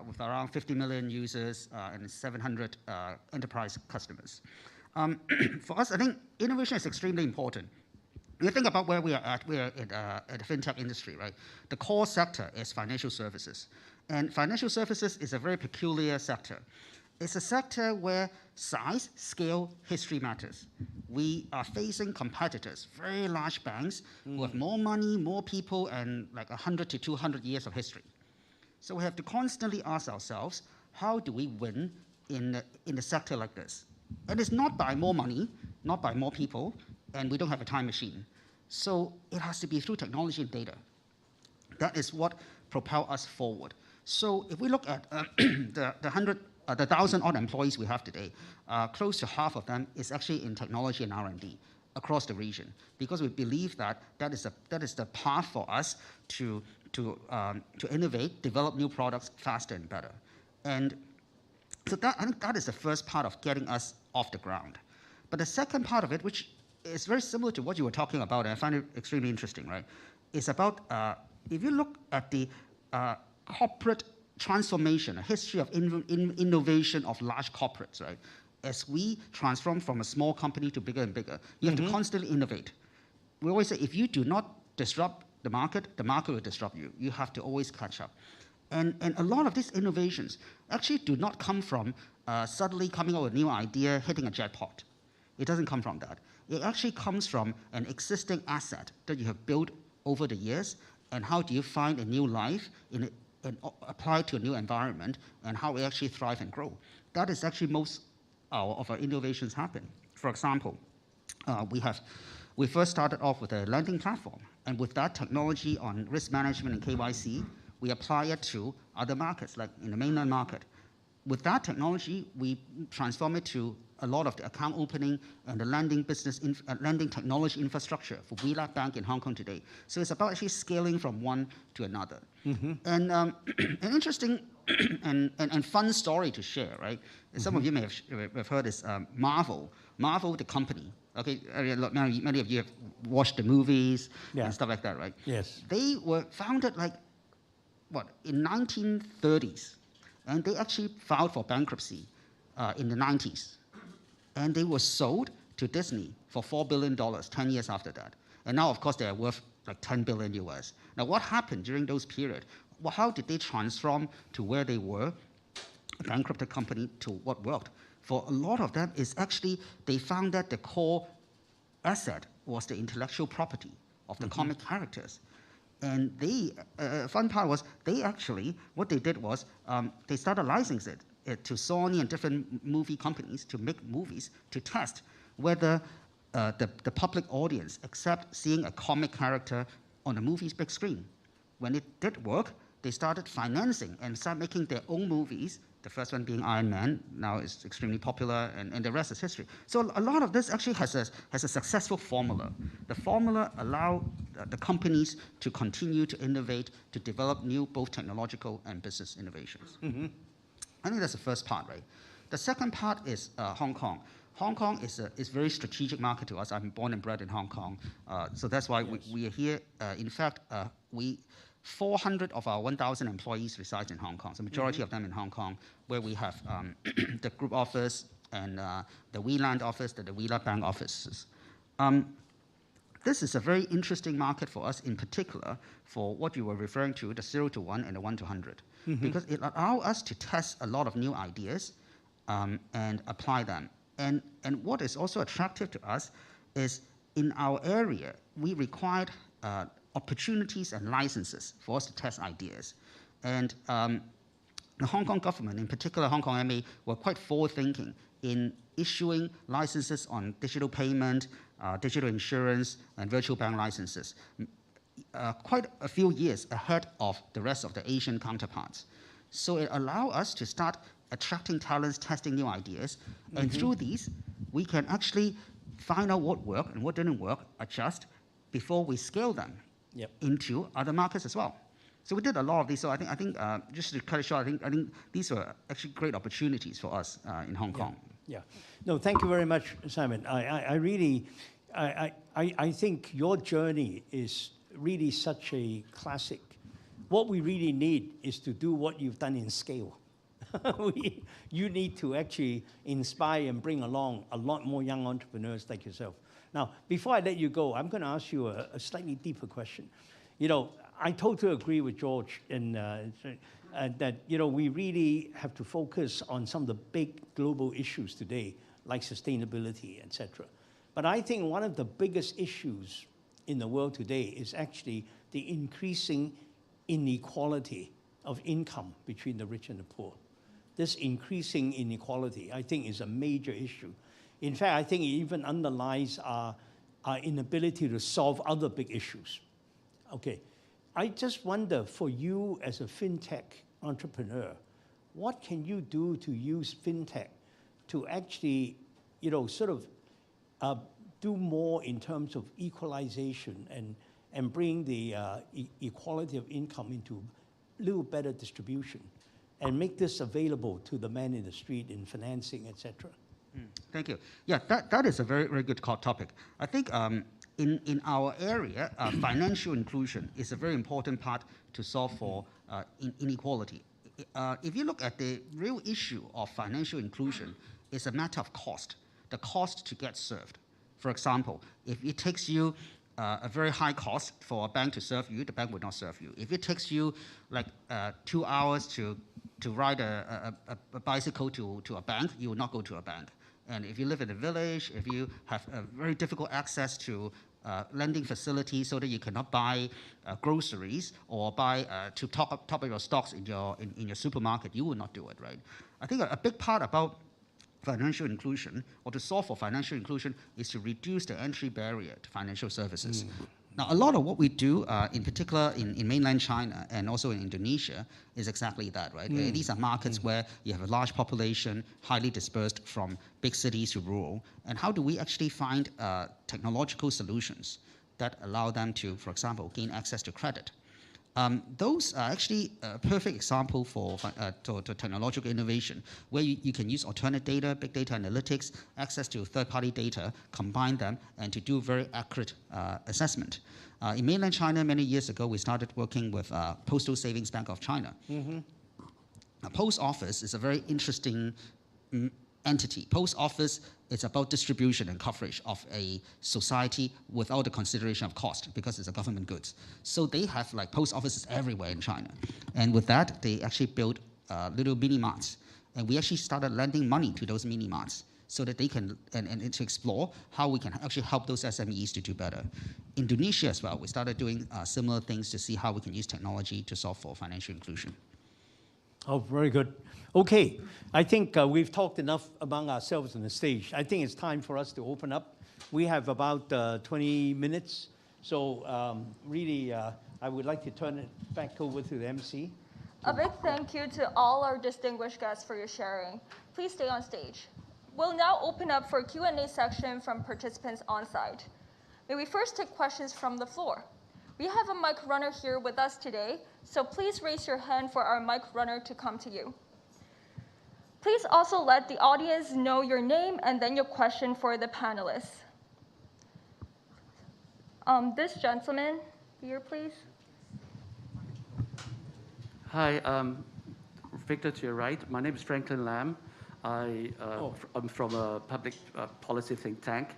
with around 50 million users and 700 enterprise customers. For us, I think innovation is extremely important. When you think about where we are at the fintech industry, right? The core sector is financial services. And financial services is a very peculiar sector. It's a sector where size, scale, history matters. We are facing competitors, very large banks who have more money, more people, and like 100 to 200 years of history. So we have to constantly ask ourselves, how do we win in a sector like this? And it's not by more money, not by more people, and we don't have a time machine. So it has to be through technology and data. That is what propels us forward. So if we look at the 1,000 odd employees we have today, close to half of them is actually in technology and R&D across the region, because we believe that that is the path for us to innovate, develop new products faster and better. And so I think that is the first part of getting us off the ground. But the second part of it, which is very similar to what you were talking about, and I find it extremely interesting, right, is about, if you look at the corporate transformation, a history of innovation of large corporates, right? As we transform from a small company to bigger and bigger, you have to constantly innovate. We always say, if you do not disrupt the market will disrupt you. You have to always catch up. And a lot of these innovations actually do not come from suddenly coming up with a new idea, hitting a jackpot. It doesn't come from that. It actually comes from an existing asset that you have built over the years, and how do you find a new life in it, and apply to a new environment, and how we actually thrive and grow. That is actually most of our innovations happen. For example, we first started off with a lending platform, and with that technology on risk management and KYC, we apply it to other markets, like in the mainland market. With that technology, we transform it to a lot of the account opening and the lending business, lending technology infrastructure for WeLab Bank in Hong Kong today. So it's about actually scaling from one to another. Mm-hmm. And an interesting and fun story to share, right? Mm-hmm. Some of you may have heard this Marvel, the company. Okay, many of you have watched the movies and stuff like that, right? Yes. They were founded in 1930s, and they actually filed for bankruptcy in the 90s. And they were sold to Disney for $4 billion 10 years after that. And now, of course, they are worth like 10 billion US. Now, what happened during those periods? Well, how did they transform to where they were, a bankrupted company, to what worked? For a lot of them, is actually they found that the core asset was the intellectual property of the comic characters. And they, fun part was, they actually, what they did was, they started licensing it to Sony and different movie companies to make movies to test whether the public audience accept seeing a comic character on a movie's big screen. When it did work, they started financing and started making their own movies. The first one being Iron Man, now is extremely popular, and the rest is history. So a lot of this actually has a successful formula. The formula allows the companies to continue to innovate, to develop new both technological and business innovations. Mm-hmm. I think that's the first part, right? The second part is Hong Kong. Hong Kong is a very strategic market to us. I'm born and bred in Hong Kong, so that's why we are here. In fact, 400 of our 1,000 employees reside in Hong Kong, so majority of them in Hong Kong, where we have the group office and the WeLand office, the WeLab Bank offices. This is a very interesting market for us, in particular, for what you were referring to, the 0 to 1 and the 1 to 100, because it allows us to test a lot of new ideas and apply them. And what is also attractive to us is in our area, we required opportunities and licenses for us to test ideas. And the Hong Kong government, in particular Hong Kong MA, were quite forward-thinking in issuing licenses on digital payment, digital insurance, and virtual bank licenses, quite a few years ahead of the rest of the Asian counterparts. So it allowed us to start attracting talents, testing new ideas, and through these, we can actually find out what worked and what didn't work, adjust, before we scale them into other markets as well. So we did a lot of these. So I think just to cut it short, I think these were actually great opportunities for us in Hong Kong. Yeah. No, thank you very much, Simon. I really think your journey is really such a classic. What we really need is to do what you've done in scale. You need to actually inspire and bring along a lot more young entrepreneurs like yourself. Now, before I let you go, I'm going to ask you a slightly deeper question. You know, I totally agree with George in that, you know, we really have to focus on some of the big global issues today, like sustainability, etc. But I think one of the biggest issues in the world today is actually the increasing inequality of income between the rich and the poor. This increasing inequality, I think, is a major issue. In fact, I think it even underlies our inability to solve other big issues. Okay, I just wonder, for you as a fintech entrepreneur, what can you do to use fintech to actually, you know, sort of do more in terms of equalization and bring the equality of income into a little better distribution, and make this available to the man in the street in financing, etc.? Thank you. Yeah, that is a very, very good topic. I think in our area, financial inclusion is a very important part to solve for inequality. If you look at the real issue of financial inclusion, it's a matter of cost, the cost to get served. For example, if it takes you a very high cost for a bank to serve you, the bank would not serve you. If it takes you like 2 hours to ride a bicycle to a bank, you will not go to a bank. And if you live in a village, if you have a very difficult access to lending facilities so that you cannot buy groceries or buy to top up your stocks in your supermarket, you will not do it, right? I think a big part about financial inclusion or to solve for financial inclusion is to reduce the entry barrier to financial services. Now, a lot of what we do, in particular in mainland China and also in Indonesia, is exactly that, right? These are markets where you have a large population, highly dispersed from big cities to rural. And how do we actually find technological solutions that allow them to, for example, gain access to credit? Those are actually a perfect example for to technological innovation, where you can use alternate data, big data analytics, access to third-party data, combine them, and to do very accurate assessment. In mainland China, many years ago, we started working with Postal Savings Bank of China. A post office is a very interesting entity. Post office is about distribution and coverage of a society without the consideration of cost, because it's a government goods. So they have like post offices everywhere in China. And with that, they actually built little mini marts. And we actually started lending money to those mini marts so that they can, and to explore how we can actually help those SMEs to do better. Indonesia as well, we started doing similar things to see how we can use technology to solve for financial inclusion. Oh, very good. Okay, I think we've talked enough among ourselves on the stage. I think it's time for us to open up. We have about 20 minutes. So really, I would like to turn it back over to the MC. A big thank you to all our distinguished guests for your sharing. Please stay on stage. We'll now open up for a Q&A section from participants on site. May we first take questions from the floor? We have a mic runner here with us today, so please raise your hand for our mic runner to come to you. Please also let the audience know your name and then your question for the panelists. This gentleman here, please. Hi, Victor to your right. My name is Franklin Lam. I'm from a public policy think tank.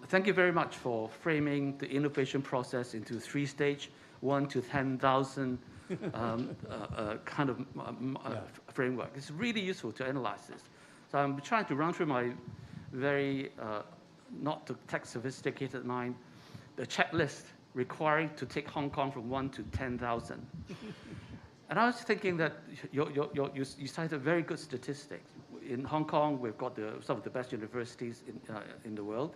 Thank you very much for framing the innovation process into 3-stage, 1 to 10,000 kind of framework. It's really useful to analyze this. So I'm trying to run through my very not tech sophisticated mind, the checklist requiring to take Hong Kong from 1 to 10,000. And I was thinking that you cited very good statistics. In Hong Kong, we've got some of the best universities in the world.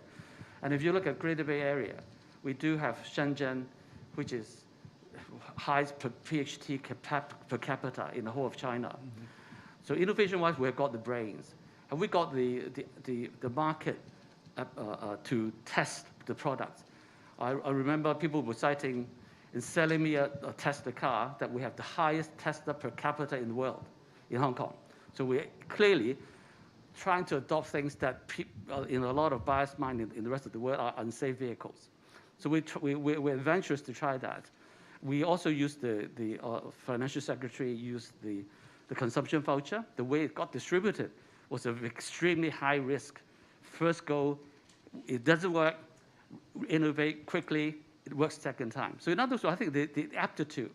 And if you look at Greater Bay Area, we do have Shenzhen, which is highest PhD per capita in the whole of China. So innovation-wise, we've got the brains. And we got the market to test the products. I remember people were citing in selling me a Tesla car that we have the highest Tesla per capita in the world, in Hong Kong. So we're clearly trying to adopt things that in a lot of biased mind in the rest of the world are unsafe vehicles. So we're adventurous to try that. We also used the financial secretary used the consumption voucher. The way it got distributed was of extremely high risk. First go, it doesn't work, innovate quickly, it works second time. So in other words, I think the aptitude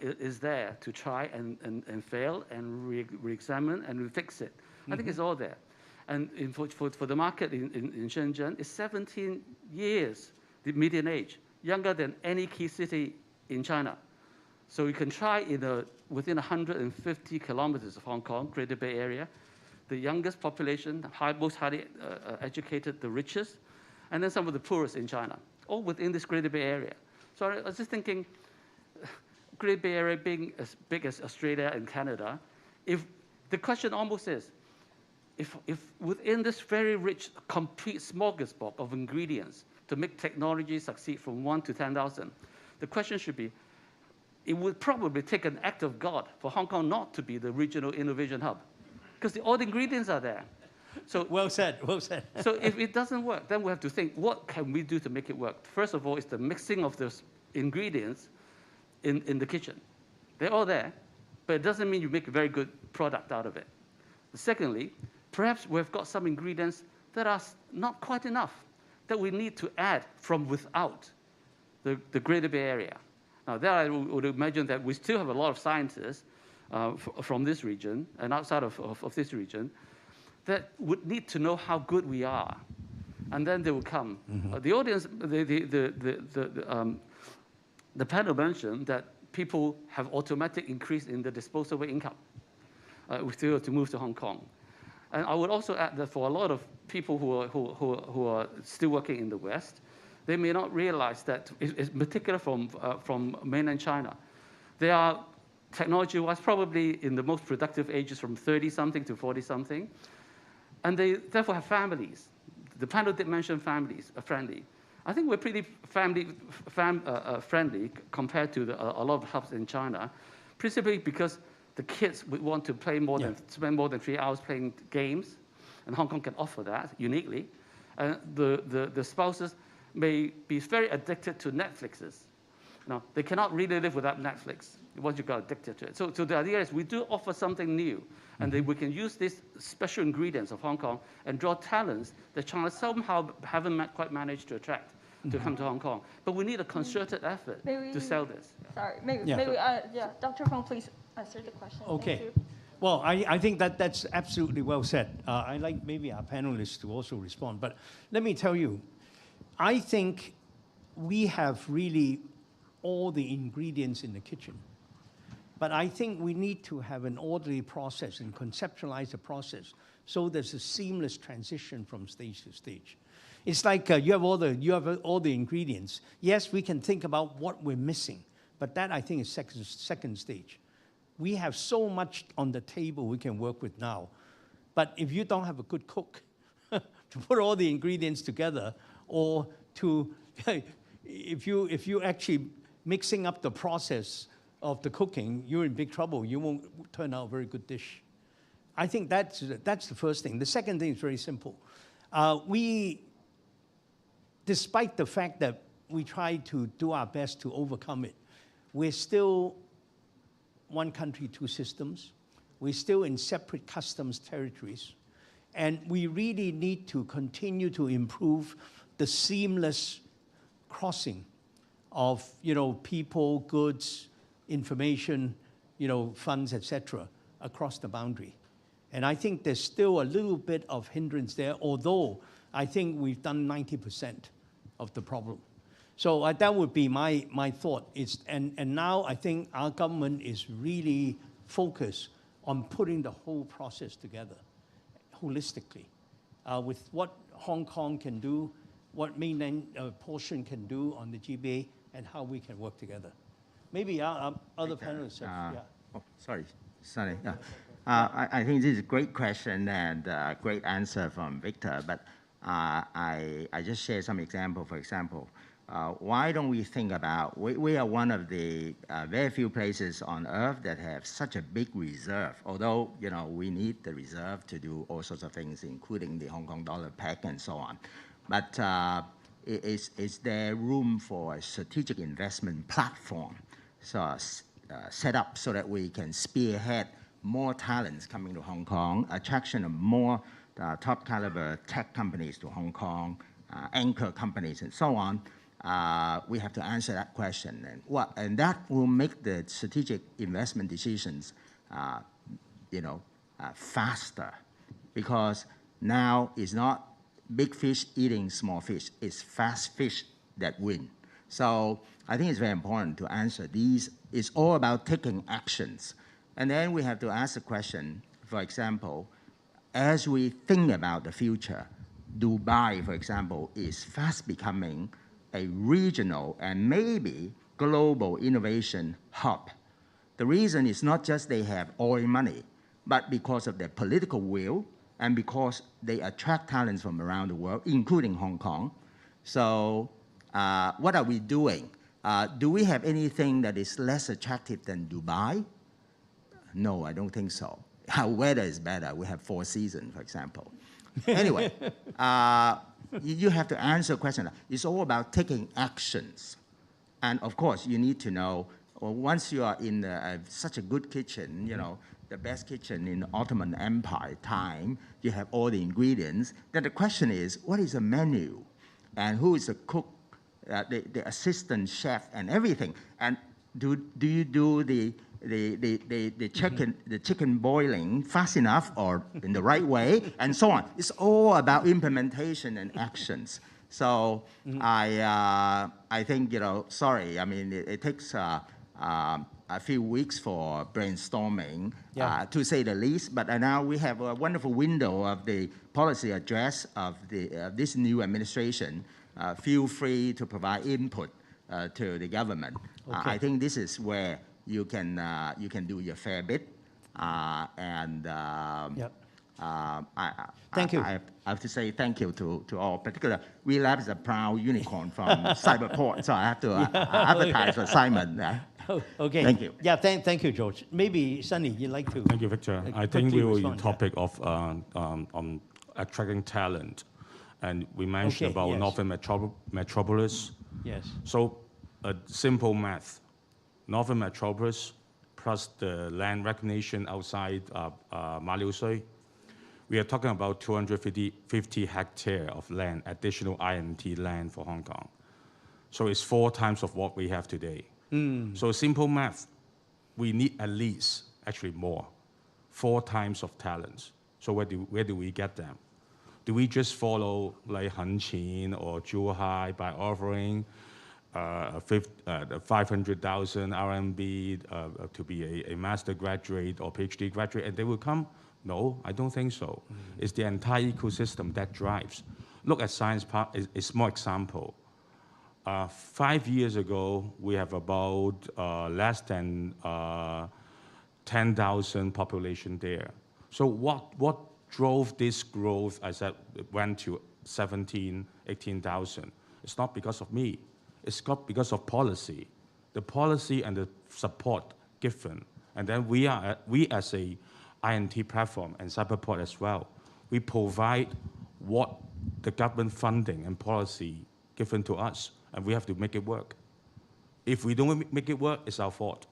is there to try and fail and re-examine and fix it. I think it's all there. And for the market in Shenzhen, it's 17 years, the median age, younger than any key city in China. So you can try within 150 kilometers of Hong Kong, Greater Bay Area, the youngest population, most highly educated, the richest, and then some of the poorest in China, all within this Greater Bay Area. So I was just thinking, Greater Bay Area being as big as Australia and Canada, if the question almost is, if within this very rich, complete smorgasbord of ingredients to make technology succeed from 1 to 10,000, the question should be, it would probably take an act of God for Hong Kong not to be the regional innovation hub, because all the ingredients are there. So well said, well said. So if it doesn't work, then we have to think, what can we do to make it work? First of all, it's the mixing of those ingredients in the kitchen. They're all there, but it doesn't mean you make a very good product out of it. Secondly, perhaps we've got some ingredients that are not quite enough, that we need to add from without the Greater Bay Area. Now, there I would imagine that we still have a lot of scientists from this region and outside of this region that would need to know how good we are, and then they will come. The audience, the panel mentioned that people have automatic increase in the disposable income if they were to move to Hong Kong. And I would also add that for a lot of people who are still working in the West, they may not realize that, in particular from mainland China, they are technology-wise probably in the most productive ages from 30-something to 40-something, and they therefore have families. The panel did mention families are friendly. I think we're pretty friendly compared to a lot of hubs in China, principally because the kids would want to play spend more than 3 hours playing games, and Hong Kong can offer that uniquely. And the spouses may be very addicted to Netflixes. Now, they cannot really live without Netflix once you got addicted to it. So the idea is we do offer something new, and we can use these special ingredients of Hong Kong and draw talents that China somehow haven't quite managed to attract to come to Hong Kong. But we need a concerted effort to sell this. Sorry, maybe Dr. Fong, please answer the question. Okay. Thank you. Well, I think that's absolutely well said. I'd like maybe our panelists to also respond. But let me tell you, I think we have really all the ingredients in the kitchen. But I think we need to have an orderly process and conceptualize the process so there's a seamless transition from stage to stage. It's like you have all the ingredients. Yes, we can think about what we're missing, but that I think is second stage. We have so much on the table we can work with now. But if you don't have a good cook to put all the ingredients together, or to, if you actually mixing up the process of the cooking, you're in big trouble. You won't turn out a very good dish. I think that's the first thing. The second thing is very simple. Despite the fact that we try to do our best to overcome it, we're still one country, two systems. We're still in separate customs territories. And we really need to continue to improve the seamless crossing of people, goods, information, funds, etc., across the boundary. And I think there's still a little bit of hindrance there, although I think we've done 90% of the problem. So that would be my thought. And now I think our government is really focused on putting the whole process together holistically with what Hong Kong can do, what mainland portion can do on the GBA, and how we can work together. Maybe our other panelists have, Oh, sorry. Yeah. I think this is a great question and a great answer from Victor, but I just share some example. For example, why don't we think about, we are one of the very few places on earth that have such a big reserve, although we need the reserve to do all sorts of things, including the Hong Kong dollar peg and so on. But is there room for a strategic investment platform set up so that we can spearhead more talents coming to Hong Kong, attraction of more top caliber tech companies to Hong Kong, anchor companies and so on? We have to answer that question. And that will make the strategic investment decisions faster, because now it's not big fish eating small fish, it's fast fish that win. So I think it's very important to answer these. It's all about taking actions. And then we have to ask the question, for example, as we think about the future, Dubai, for example, is fast becoming a regional and maybe global innovation hub. The reason is not just they have oil money, but because of their political will and because they attract talents from around the world, including Hong Kong. So what are we doing? Do we have anything that is less attractive than Dubai? No, I don't think so. Our weather is better. We have 4 seasons, for example. Anyway, you have to answer a question. It's all about taking actions. And of course, you need to know, once you are in such a good kitchen, the best kitchen in the Ottoman Empire time, you have all the ingredients. Then the question is, what is the menu? And who is the cook, the assistant chef and everything? And do you do the chicken boiling fast enough or in the right way, and so on? It's all about implementation and actions. So I think, sorry, I mean, it takes a few weeks for brainstorming, Yeah. to say the least. But now we have a wonderful window of the policy address of this new administration. Feel free to provide input to the government. Okay. I think this is where you can do your fair bit. Thank you. I have to say thank you to all. Particularly, we Lab is a proud unicorn from Cyberport, so I have to advertise for Simon. Oh, okay. Thank you. Yeah, thank you, George. Maybe, Sunny, you'd like to... Thank you, Victor. I think quickly we were respond, in topic of attracting talent, and we mentioned Okay, about yes. Northern Metropolis. Yes. So, simple math: Northern Metropolis plus the land recognition outside Ma Liu Shui, we are talking about 250 hectares of land, additional INT land for Hong Kong. So it's 4 times of what we have today. So simple math, we need at least, actually more, 4 times of talents. So where do we get them? Do we just follow like Han Qin or Zhuhai by offering 500,000 RMB to be a master graduate or PhD graduate and they will come? No, I don't think so. It's the entire ecosystem that drives. Look at Science Park, a small example. 5 years ago, we have about less than 10,000 population there. So what drove this growth as it went to 17, 18,000? It's not because of me. It's not because of policy. The policy and the support given. And then we as a INT platform and Cyberport as well, we provide what the government funding and policy given to us, and we have to make it work. If we don't make it work, it's our fault.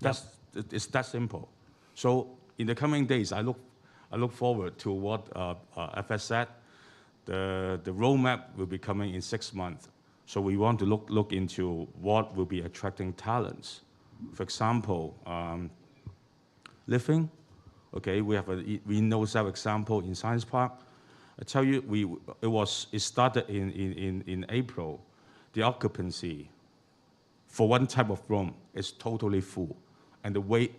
It's that simple. So in the coming days, I look forward to what FS said. The roadmap will be coming in 6 months. So we want to look into what will be attracting talents. For example, living. Okay, we have we know some example in Science Park. I tell you, it started in April. The occupancy for one type of room is totally full, and the wait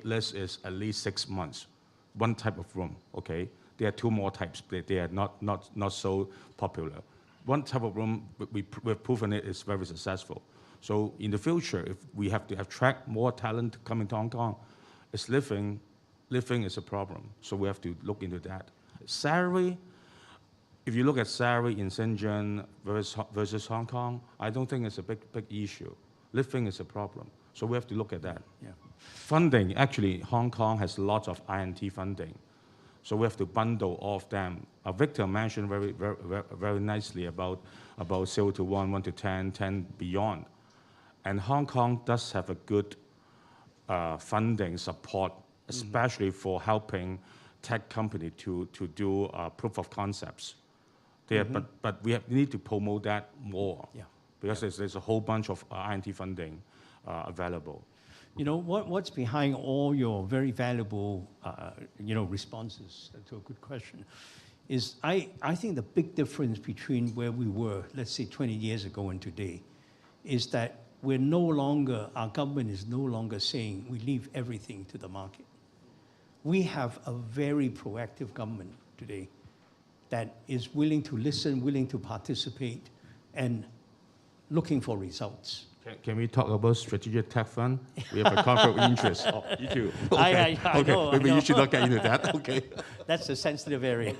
list is at least 6 months. One type of room. Okay, there are 2 more types. They are not so popular. One type of room we've proven it is very successful. So in the future, if we have to attract more talent coming to Hong Kong, it's living is a problem. So we have to look into that. Salary, if you look at salary in Shenzhen versus Hong Kong, I don't think it's a big issue. Living is a problem. So we have to look at that. Yeah. Funding, actually, Hong Kong has lots of INT funding. So we have to bundle all of them. Victor mentioned very nicely about 0 to 1, 1 to 10, 10 beyond. And Hong Kong does have a good funding support, especially for helping tech company to do proof of concepts. But we need to promote that more, because there's a whole bunch of INT funding available. You know, what's behind all your very valuable, responses to a good question is I think the big difference between where we were, let's say 20 years ago and today, is that our government is no longer saying we leave everything to the market. We have a very proactive government today that is willing to listen, willing to participate, and looking for results. Can we talk about strategic tech fund? We have a conflict of interest. Oh, you too. Okay. I know, Maybe I know. you should not get into that. Okay. That's a sensitive area.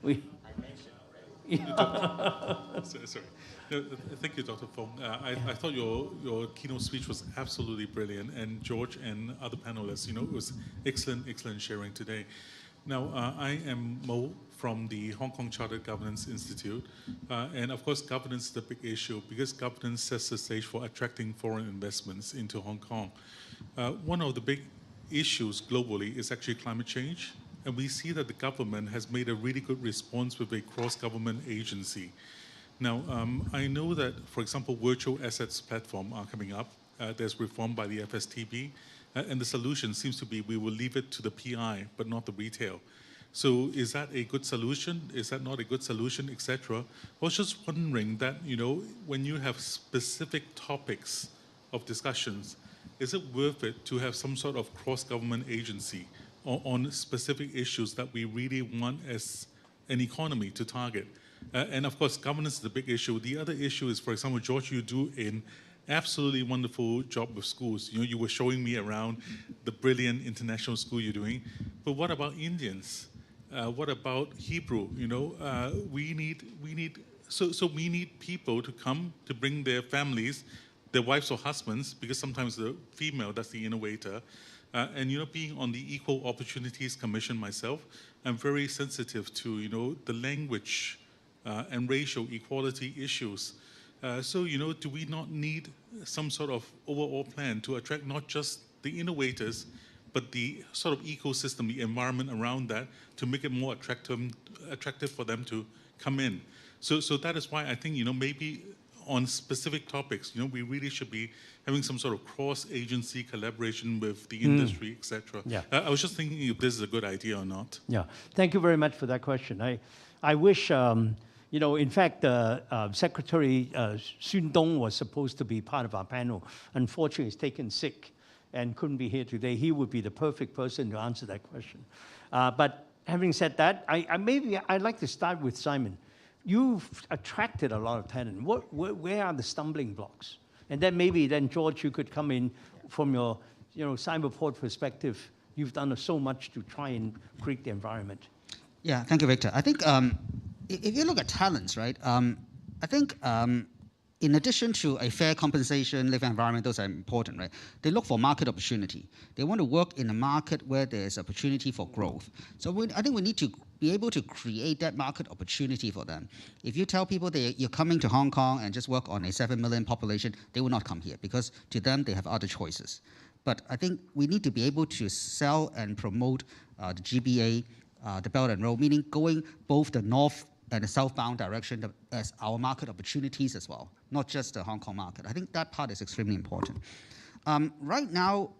Sorry. No, thank you, Dr. Fong. I thought your keynote speech was absolutely brilliant, and George and other panelists, it was excellent sharing today. Now, I am Mo from the Hong Kong Chartered Governance Institute, and of course, governance is the big issue because governance sets the stage for attracting foreign investments into Hong Kong. One of the big issues globally is actually climate change, and we see that the government has made a really good response with a cross-government agency. Now, I know that, for example, virtual assets platform are coming up. There's reform by the FSTB, and the solution seems to be we will leave it to the PI, but not the retail. So is that a good solution? Is that not a good solution, etc.? I was just wondering that, when you have specific topics of discussions, is it worth it to have some sort of cross-government agency on specific issues that we really want as an economy to target? And of course, governance is a big issue. The other issue is, for example, George, you do an absolutely wonderful job with schools. You were showing me around the brilliant international school you're doing. But what about Indians? What about Hebrew? We need people to come to bring their families, their wives or husbands, because sometimes the female, that's the innovator. And being on the Equal Opportunities Commission myself, I'm very sensitive to the language and racial equality issues. So do we not need some sort of overall plan to attract not just the innovators, but the sort of ecosystem, the environment around that, to make it more attractive for them to come in? So that is why I think maybe on specific topics, we really should be having some sort of cross-agency collaboration with the industry, etc. Yeah. I was just thinking if this is a good idea or not. Yeah, thank you very much for that question. I wish, in fact, Secretary Sun Dong was supposed to be part of our panel. Unfortunately, he's taken sick and couldn't be here today. He would be the perfect person to answer that question. But having said that, I'd like to start with Simon. You've attracted a lot of talent. Where are the stumbling blocks? And then maybe George, you could come in from your Cyberport perspective. You've done so much to try and create the environment. Yeah, thank you, Victor. I think if you look at talents, right, I think in addition to a fair compensation, living environment, those are important, right? They look for market opportunity. They want to work in a market where there's opportunity for growth. So I think we need to be able to create that market opportunity for them. If you tell people you're coming to Hong Kong and just work on a 7 million population, they will not come here because to them, they have other choices. But I think we need to be able to sell and promote the GBA, the Belt and Road, meaning going both the north and the southbound direction as our market opportunities as well, not just the Hong Kong market. I think that part is extremely important. Right now,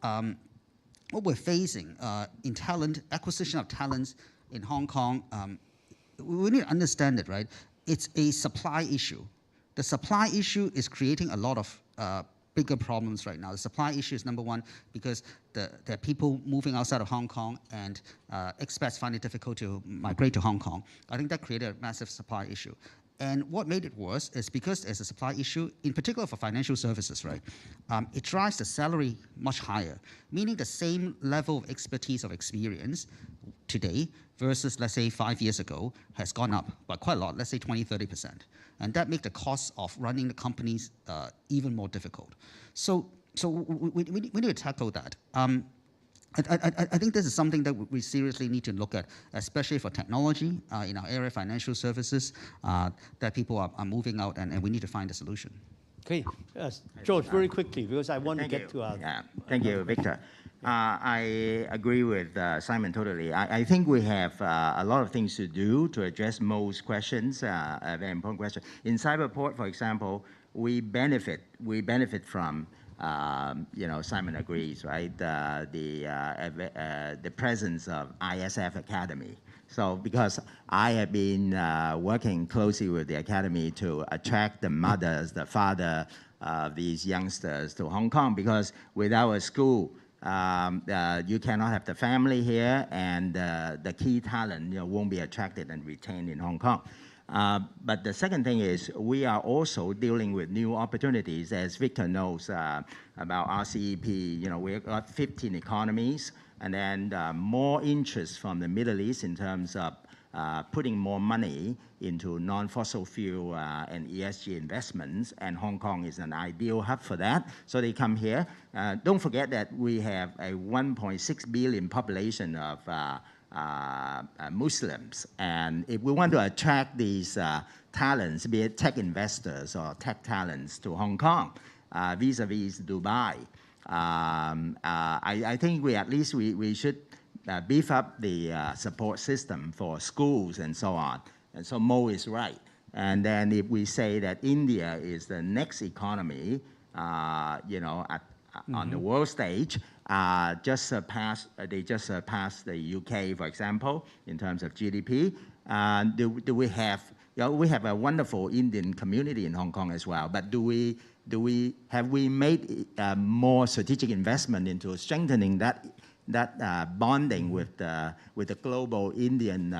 what we're facing in talent, acquisition of talents in Hong Kong, we need to understand it, right? It's a supply issue. The supply issue is creating a lot of bigger problems right now. The supply issue is number one because there are people moving outside of Hong Kong and expats find it difficult to migrate to Hong Kong. I think that created a massive supply issue. And what made it worse is because there's a supply issue, in particular for financial services, right? It drives the salary much higher, meaning the same level of expertise or experience today versus, let's say, 5 years ago has gone up by quite a lot, let's say 20, 30%. And that makes the cost of running the companies even more difficult. So we need to tackle that. I think this is something that we seriously need to look at, especially for technology in our area, financial services, that people are moving out, and we need to find a solution. Okay, George, very quickly, because I want to get to our... Yeah, thank you, Victor. I agree with Simon totally. I think we have a lot of things to do to address most questions, a very important question. In Cyberport, for example, we benefit from Simon agrees, right? The presence of ISF Academy. So because I have been working closely with the Academy to attract the mothers, the father of these youngsters to Hong Kong, because without a school, you cannot have the family here, and the key talent won't be attracted and retained in Hong Kong. But the second thing is we are also dealing with new opportunities. As Victor knows about RCEP, we've got 15 economies, and then more interest from the Middle East in terms of putting more money into non-fossil fuel and ESG investments, and Hong Kong is an ideal hub for that. So they come here. Don't forget that we have a 1.6 billion population of Muslims, and if we want to attract these talents, be it tech investors or tech talents to Hong Kong, vis-a-vis Dubai, I think we should beef up the support system for schools and so on. And so Mo is right. And then if we say that India is the next economy, on the world stage, just surpassed the UK, for example, in terms of GDP. We have a wonderful Indian community in Hong Kong as well, but have we made more strategic investment into strengthening that bonding with the global Indian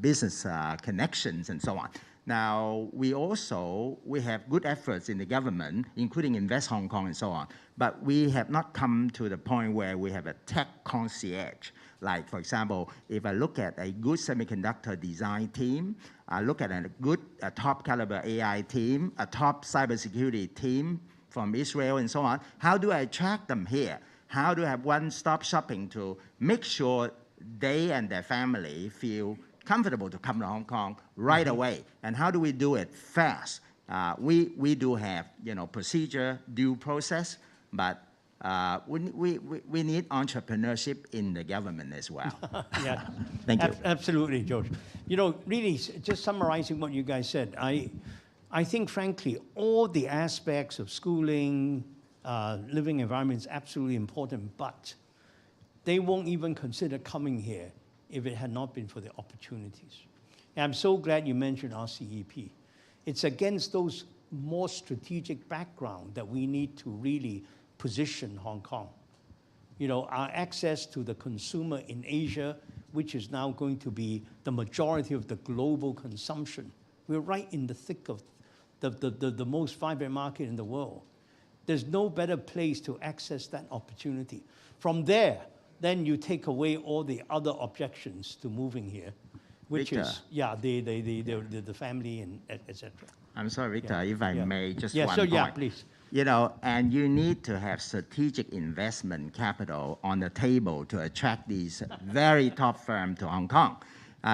business connections and so on? Now, we have good efforts in the government, including Invest Hong Kong and so on, but we have not come to the point where we have a tech concierge. Like, for example, if I look at a good semiconductor design team, I look at a good top caliber AI team, a top cybersecurity team from Israel and so on, how do I attract them here? How do I have one-stop shopping to make sure they and their family feel comfortable to come to Hong Kong right away? And how do we do it fast? We do have, procedure, due process, but we need entrepreneurship in the government as well. Yeah. Thank you. Absolutely, George. Really, just summarizing what you guys said, I think, frankly, all the aspects of schooling, living environment is absolutely important, but they won't even consider coming here if it had not been for the opportunities. And I'm so glad you mentioned RCEP. It's against those more strategic background that we need to really position Hong Kong. Our access to the consumer in Asia, which is now going to be the majority of the global consumption. We're right in the thick of the most vibrant market in the world. There's no better place to access that opportunity. From there, then you take away all the other objections to moving here, which Victor. is, the family and et cetera. I'm sorry, Victor, if I may, just Yeah, one so point. yeah, please. And you need to have strategic investment capital on the table to attract these very top firms to Hong Kong.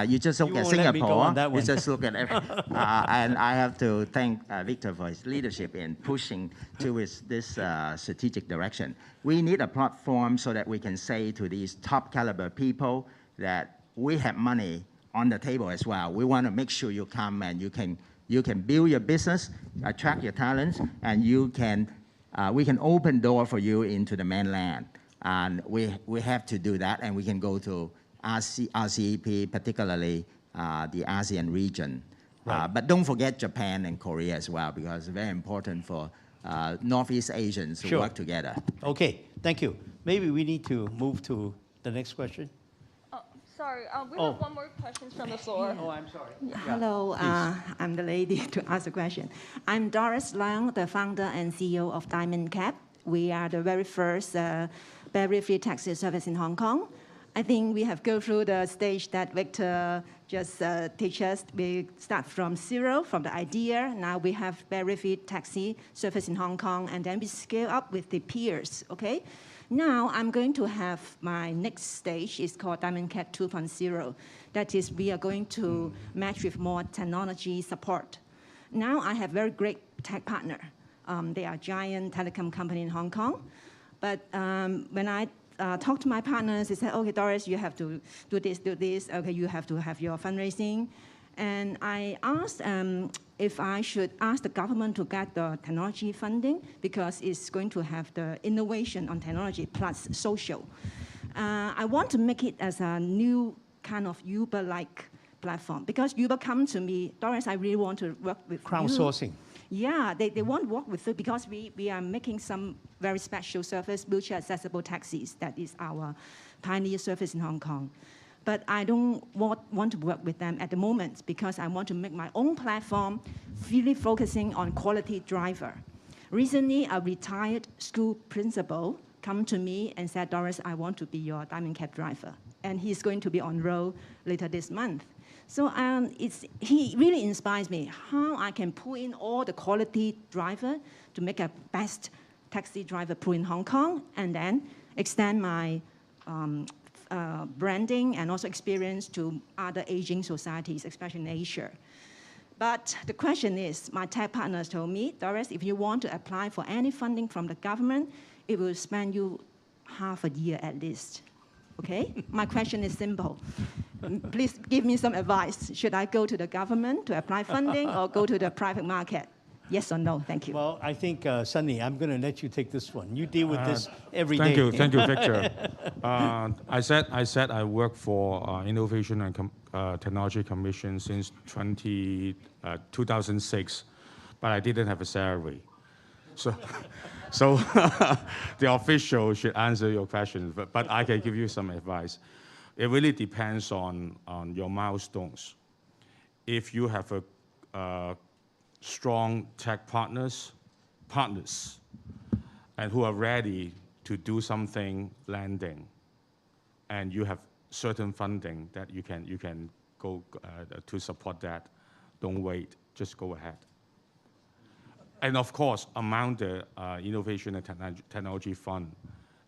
You just look at Singapore, you just look at and I have to thank Victor for his leadership in pushing towards this strategic direction. We need a platform so that we can say to these top caliber people that we have money on the table as well. We want to make sure you come and you can build your business, attract your talents, and we can open door for you into the mainland. And we have to do that, and we can go to RCEP, particularly the ASEAN region. Right. But don't forget Japan and Korea as well, because it's very important for Northeast Asians to work together. Okay, thank you. Maybe we need to move to the next question. Sorry, we have one more question from the floor. Oh, I'm sorry. Hello, I'm the lady to ask a question. I'm Doris Leung, the founder and CEO of Diamond Cap. We are the very first barrier-free taxi service in Hong Kong. I think we have go through the stage that Victor just teach us. We start from zero, from the idea. Now we have barrier-free taxi service in Hong Kong, and then we scale up with the peers, okay? Now I'm going to have my next stage is called Diamond Cat 2.0. That is, we are going to match with more technology support. Now I have very great tech partner. They are giant telecom company in Hong Kong. But when I talk to my partners, they said, okay, Doris, you have to do this. Okay, you have to have your fundraising. And I asked if I should ask the government to get the technology funding because it's going to have the innovation on technology plus social. I want to make it as a new kind of Uber-like platform because Uber come to me, Doris, I really want to work with Crowdsourcing. Yeah, they want to work with it because we are making some very special service, wheelchair accessible taxis. That is our pioneer service in Hong Kong. But I don't want to work with them at the moment because I want to make my own platform really focusing on quality driver. Recently, a retired school principal come to me and said, Doris, I want to be your Diamond Cab driver. And he's going to be on road later this month. So he really inspires me how I can pull in all the quality driver to make a best taxi driver pool in Hong Kong and then extend my branding and also experience to other aging societies, especially in Asia. But the question is, my tech partners told me, Doris, if you want to apply for any funding from the government, it will spend you half a year at least. Okay? My question is simple. Please give me some advice. Should I go to the government to apply funding or go to the private market? Yes or no? Thank you. Well, I think, Sunny, I'm going to let you take this one. You deal with this every Thank day. you, Victor. I said I work for Innovation and Technology Commission since 2006, but I didn't have a salary. So the official should answer your questions, but I can give you some advice. It really depends on your milestones. If you have a strong tech partners, and who are ready to do something landing, and you have certain funding that you can go to support that, don't wait, just go ahead. And of course, among the Innovation and Technology Fund,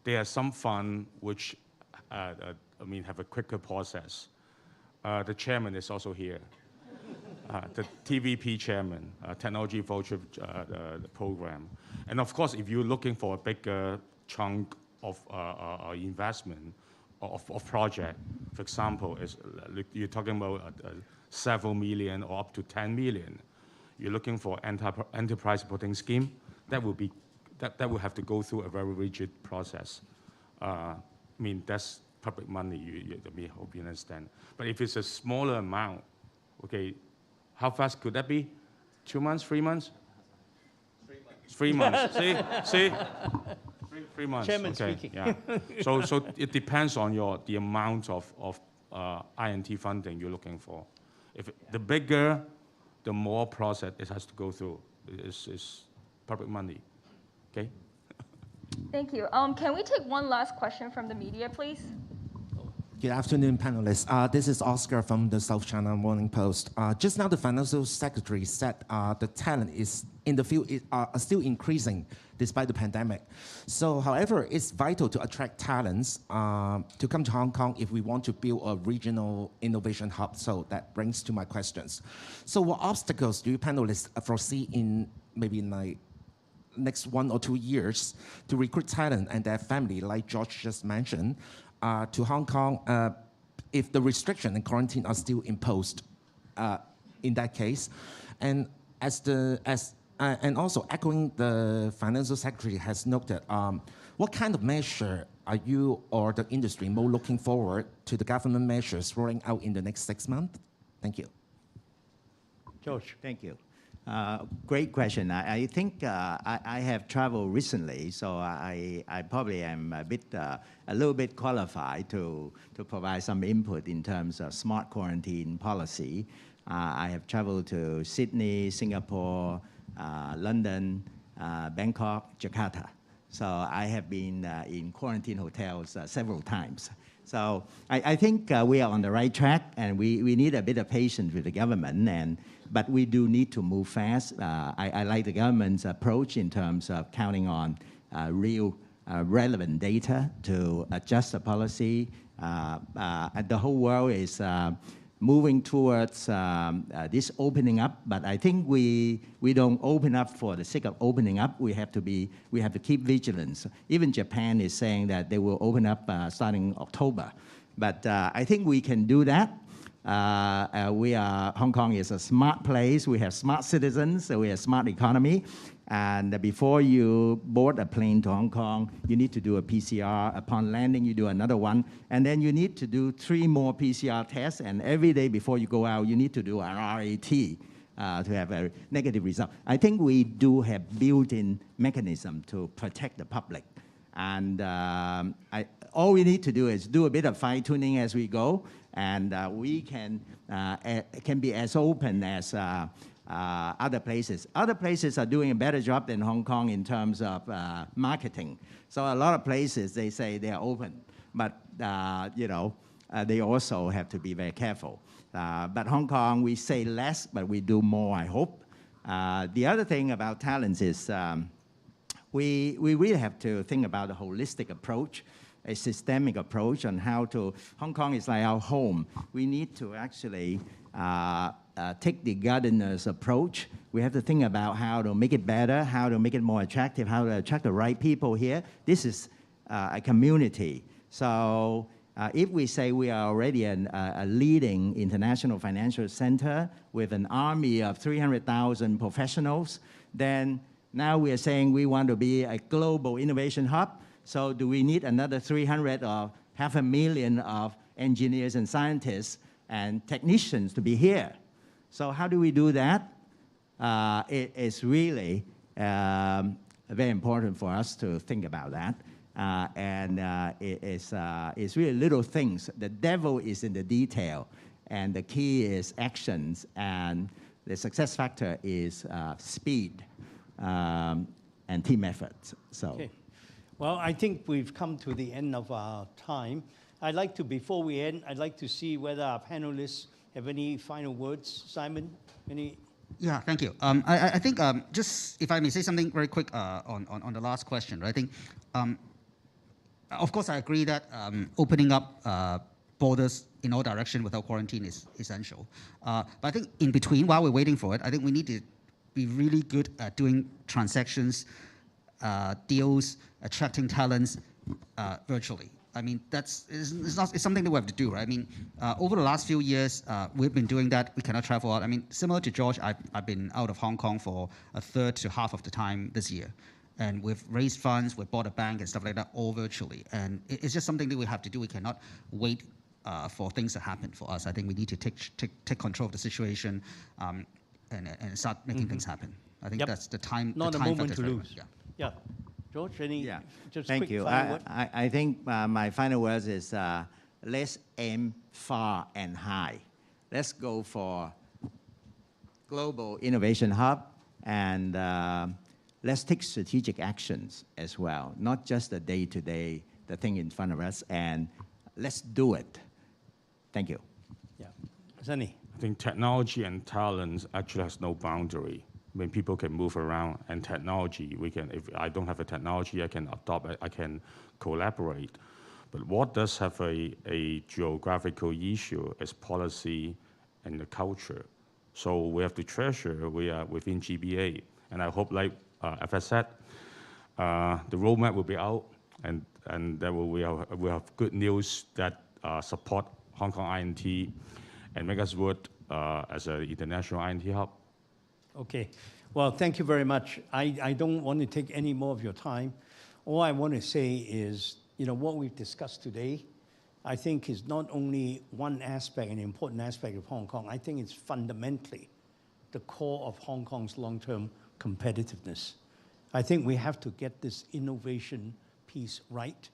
there are some funds which have a quicker process. The chairman is also here. The TVP chairman, Technology Voucher Program. And of course, if you're looking for a bigger chunk of investment of project, for example, you're talking about several million or up to 10 million, you're looking for enterprise supporting scheme, that will have to go through a very rigid process. That's public money, I hope you understand. But if it's a smaller amount, okay, how fast could that be? 2 months, 3 months? 3 months. 3 months. See? 3 months. Chairman okay. speaking. Yeah. So it depends on the amount of INT funding you're looking for. If the bigger, the more process it has to go through. It's public money. Okay? Thank you. Can we take one last question from the media, please? Good afternoon, panelists. This is Oscar from the South China Morning Post. Just now, the Financial Secretary said the talent in the field are still increasing despite the pandemic. So, however, it's vital to attract talents to come to Hong Kong if we want to build a regional innovation hub. So that brings to my questions. So what obstacles do you panelists foresee in maybe next 1 or 2 years to recruit talent and their family, like George just mentioned, to Hong Kong if the restriction and quarantine are still imposed in that case? And and also echoing the Financial Secretary has noted, what kind of measure are you or the industry more looking forward to the government measures rolling out in the next 6 months? Thank you. George. Thank you. Great question. I think I have traveled recently, so I probably am a little bit qualified to provide some input in terms of smart quarantine policy. I have traveled to Sydney, Singapore, London, Bangkok, Jakarta. So I have been in quarantine hotels several times. So I think we are on the right track, and we need a bit of patience with the government, but we do need to move fast. I like the government's approach in terms of counting on real relevant data to adjust the policy. The whole world is moving towards this opening up, but I think we don't open up for the sake of opening up. We have to keep vigilance. Even Japan is saying that they will open up starting October, but I think we can do that. Hong Kong is a smart place. We have smart citizens. So we have smart economy. And before you board a plane to Hong Kong, you need to do a PCR. Upon landing, you do another one. And then you need to do 3 more PCR tests. And every day before you go out, you need to do an RAT to have a negative result. I think we do have built-in mechanism to protect the public. And all we need to do is do a bit of fine-tuning as we go. And we can be as open as other places. Other places are doing a better job than Hong Kong in terms of marketing. So a lot of places, they say they are open, but they also have to be very careful. But Hong Kong, we say less, but we do more, I hope. The other thing about talents is we really have to think about a holistic approach, a systemic approach on how to, Hong Kong is like our home. We need to actually take the gardener's approach. We have to think about how to make it better, how to make it more attractive, how to attract the right people here. This is a community. So If we say we are already a leading international financial center with an army of 300,000 professionals, then now we are saying we want to be a global innovation hub. So do we need another 300 or 500,000 of engineers and scientists and technicians to be here? So how do we do that? It is really very important for us to think about that. It's really little things. The devil is in the detail, and the key is actions, and the success factor is speed and team effort. So. Okay. Well, I think we've come to the end of our time. Before we end, I'd like to see whether our panelists have any final words. Simon, any? Yeah, thank you. I think just if I may say something very quick on the last question, right? I think, of course, I agree that opening up borders in all directions without quarantine is essential. But I think in between, while we're waiting for it, I think we need to be really good at doing transactions, deals, attracting talents virtually. I mean, it's something that we have to do, right? I mean, over the last few years, we've been doing that. We cannot travel out. I mean, similar to George, I've been out of Hong Kong for a third to half of the time this year. And we've raised funds, we've bought a bank and stuff like that, all virtually. And it's just something that we have to do. We cannot wait for things to happen for us. I think we need to take control of the situation and start making things happen. I think that's the time. Not the a time moment to lose. Yeah. George, any? Yeah. Just Thank quick you. final word? I think my final words is let's aim far and high. Let's go for global innovation hub, and let's take strategic actions as well, not just the day-to-day, the thing in front of us, and let's do it. Thank you. Yeah. Sunny. I think technology and talent actually has no boundary. When people can move around, and technology, if I don't have a technology, I can adopt it, I can collaborate. But what does have a geographical issue is policy and the culture. So we have to treasure, we are within GBA. And I hope, like as I said, the roadmap will be out, and that we have good news that support Hong Kong INT and make us work as an international INT hub. Okay. Well, thank you very much. I don't want to take any more of your time. All I want to say is, what we've discussed today, I think is not only one aspect, an important aspect of Hong Kong. I think it's fundamentally the core of Hong Kong's long-term competitiveness. I think we have to get this innovation piece right,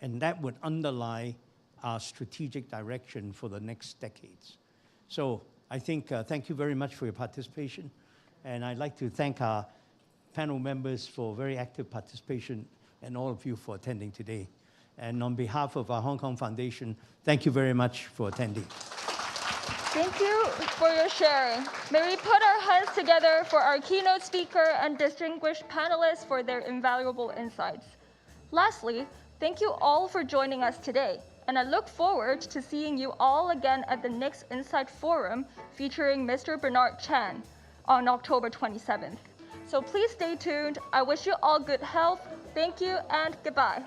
and that would underlie our strategic direction for the next decades. So I think, thank you very much for your participation. And I'd like to thank our panel members for very active participation and all of you for attending today. And on behalf of our Hong Kong Foundation, thank you very much for attending. Thank you for your sharing. May we put our hands together for our keynote speaker and distinguished panelists for their invaluable insights. Lastly, thank you all for joining us today. And I look forward to seeing you all again at the next Insight Forum featuring Mr. Bernard Chan on October 27th. So please stay tuned. I wish you all good health. Thank you and goodbye.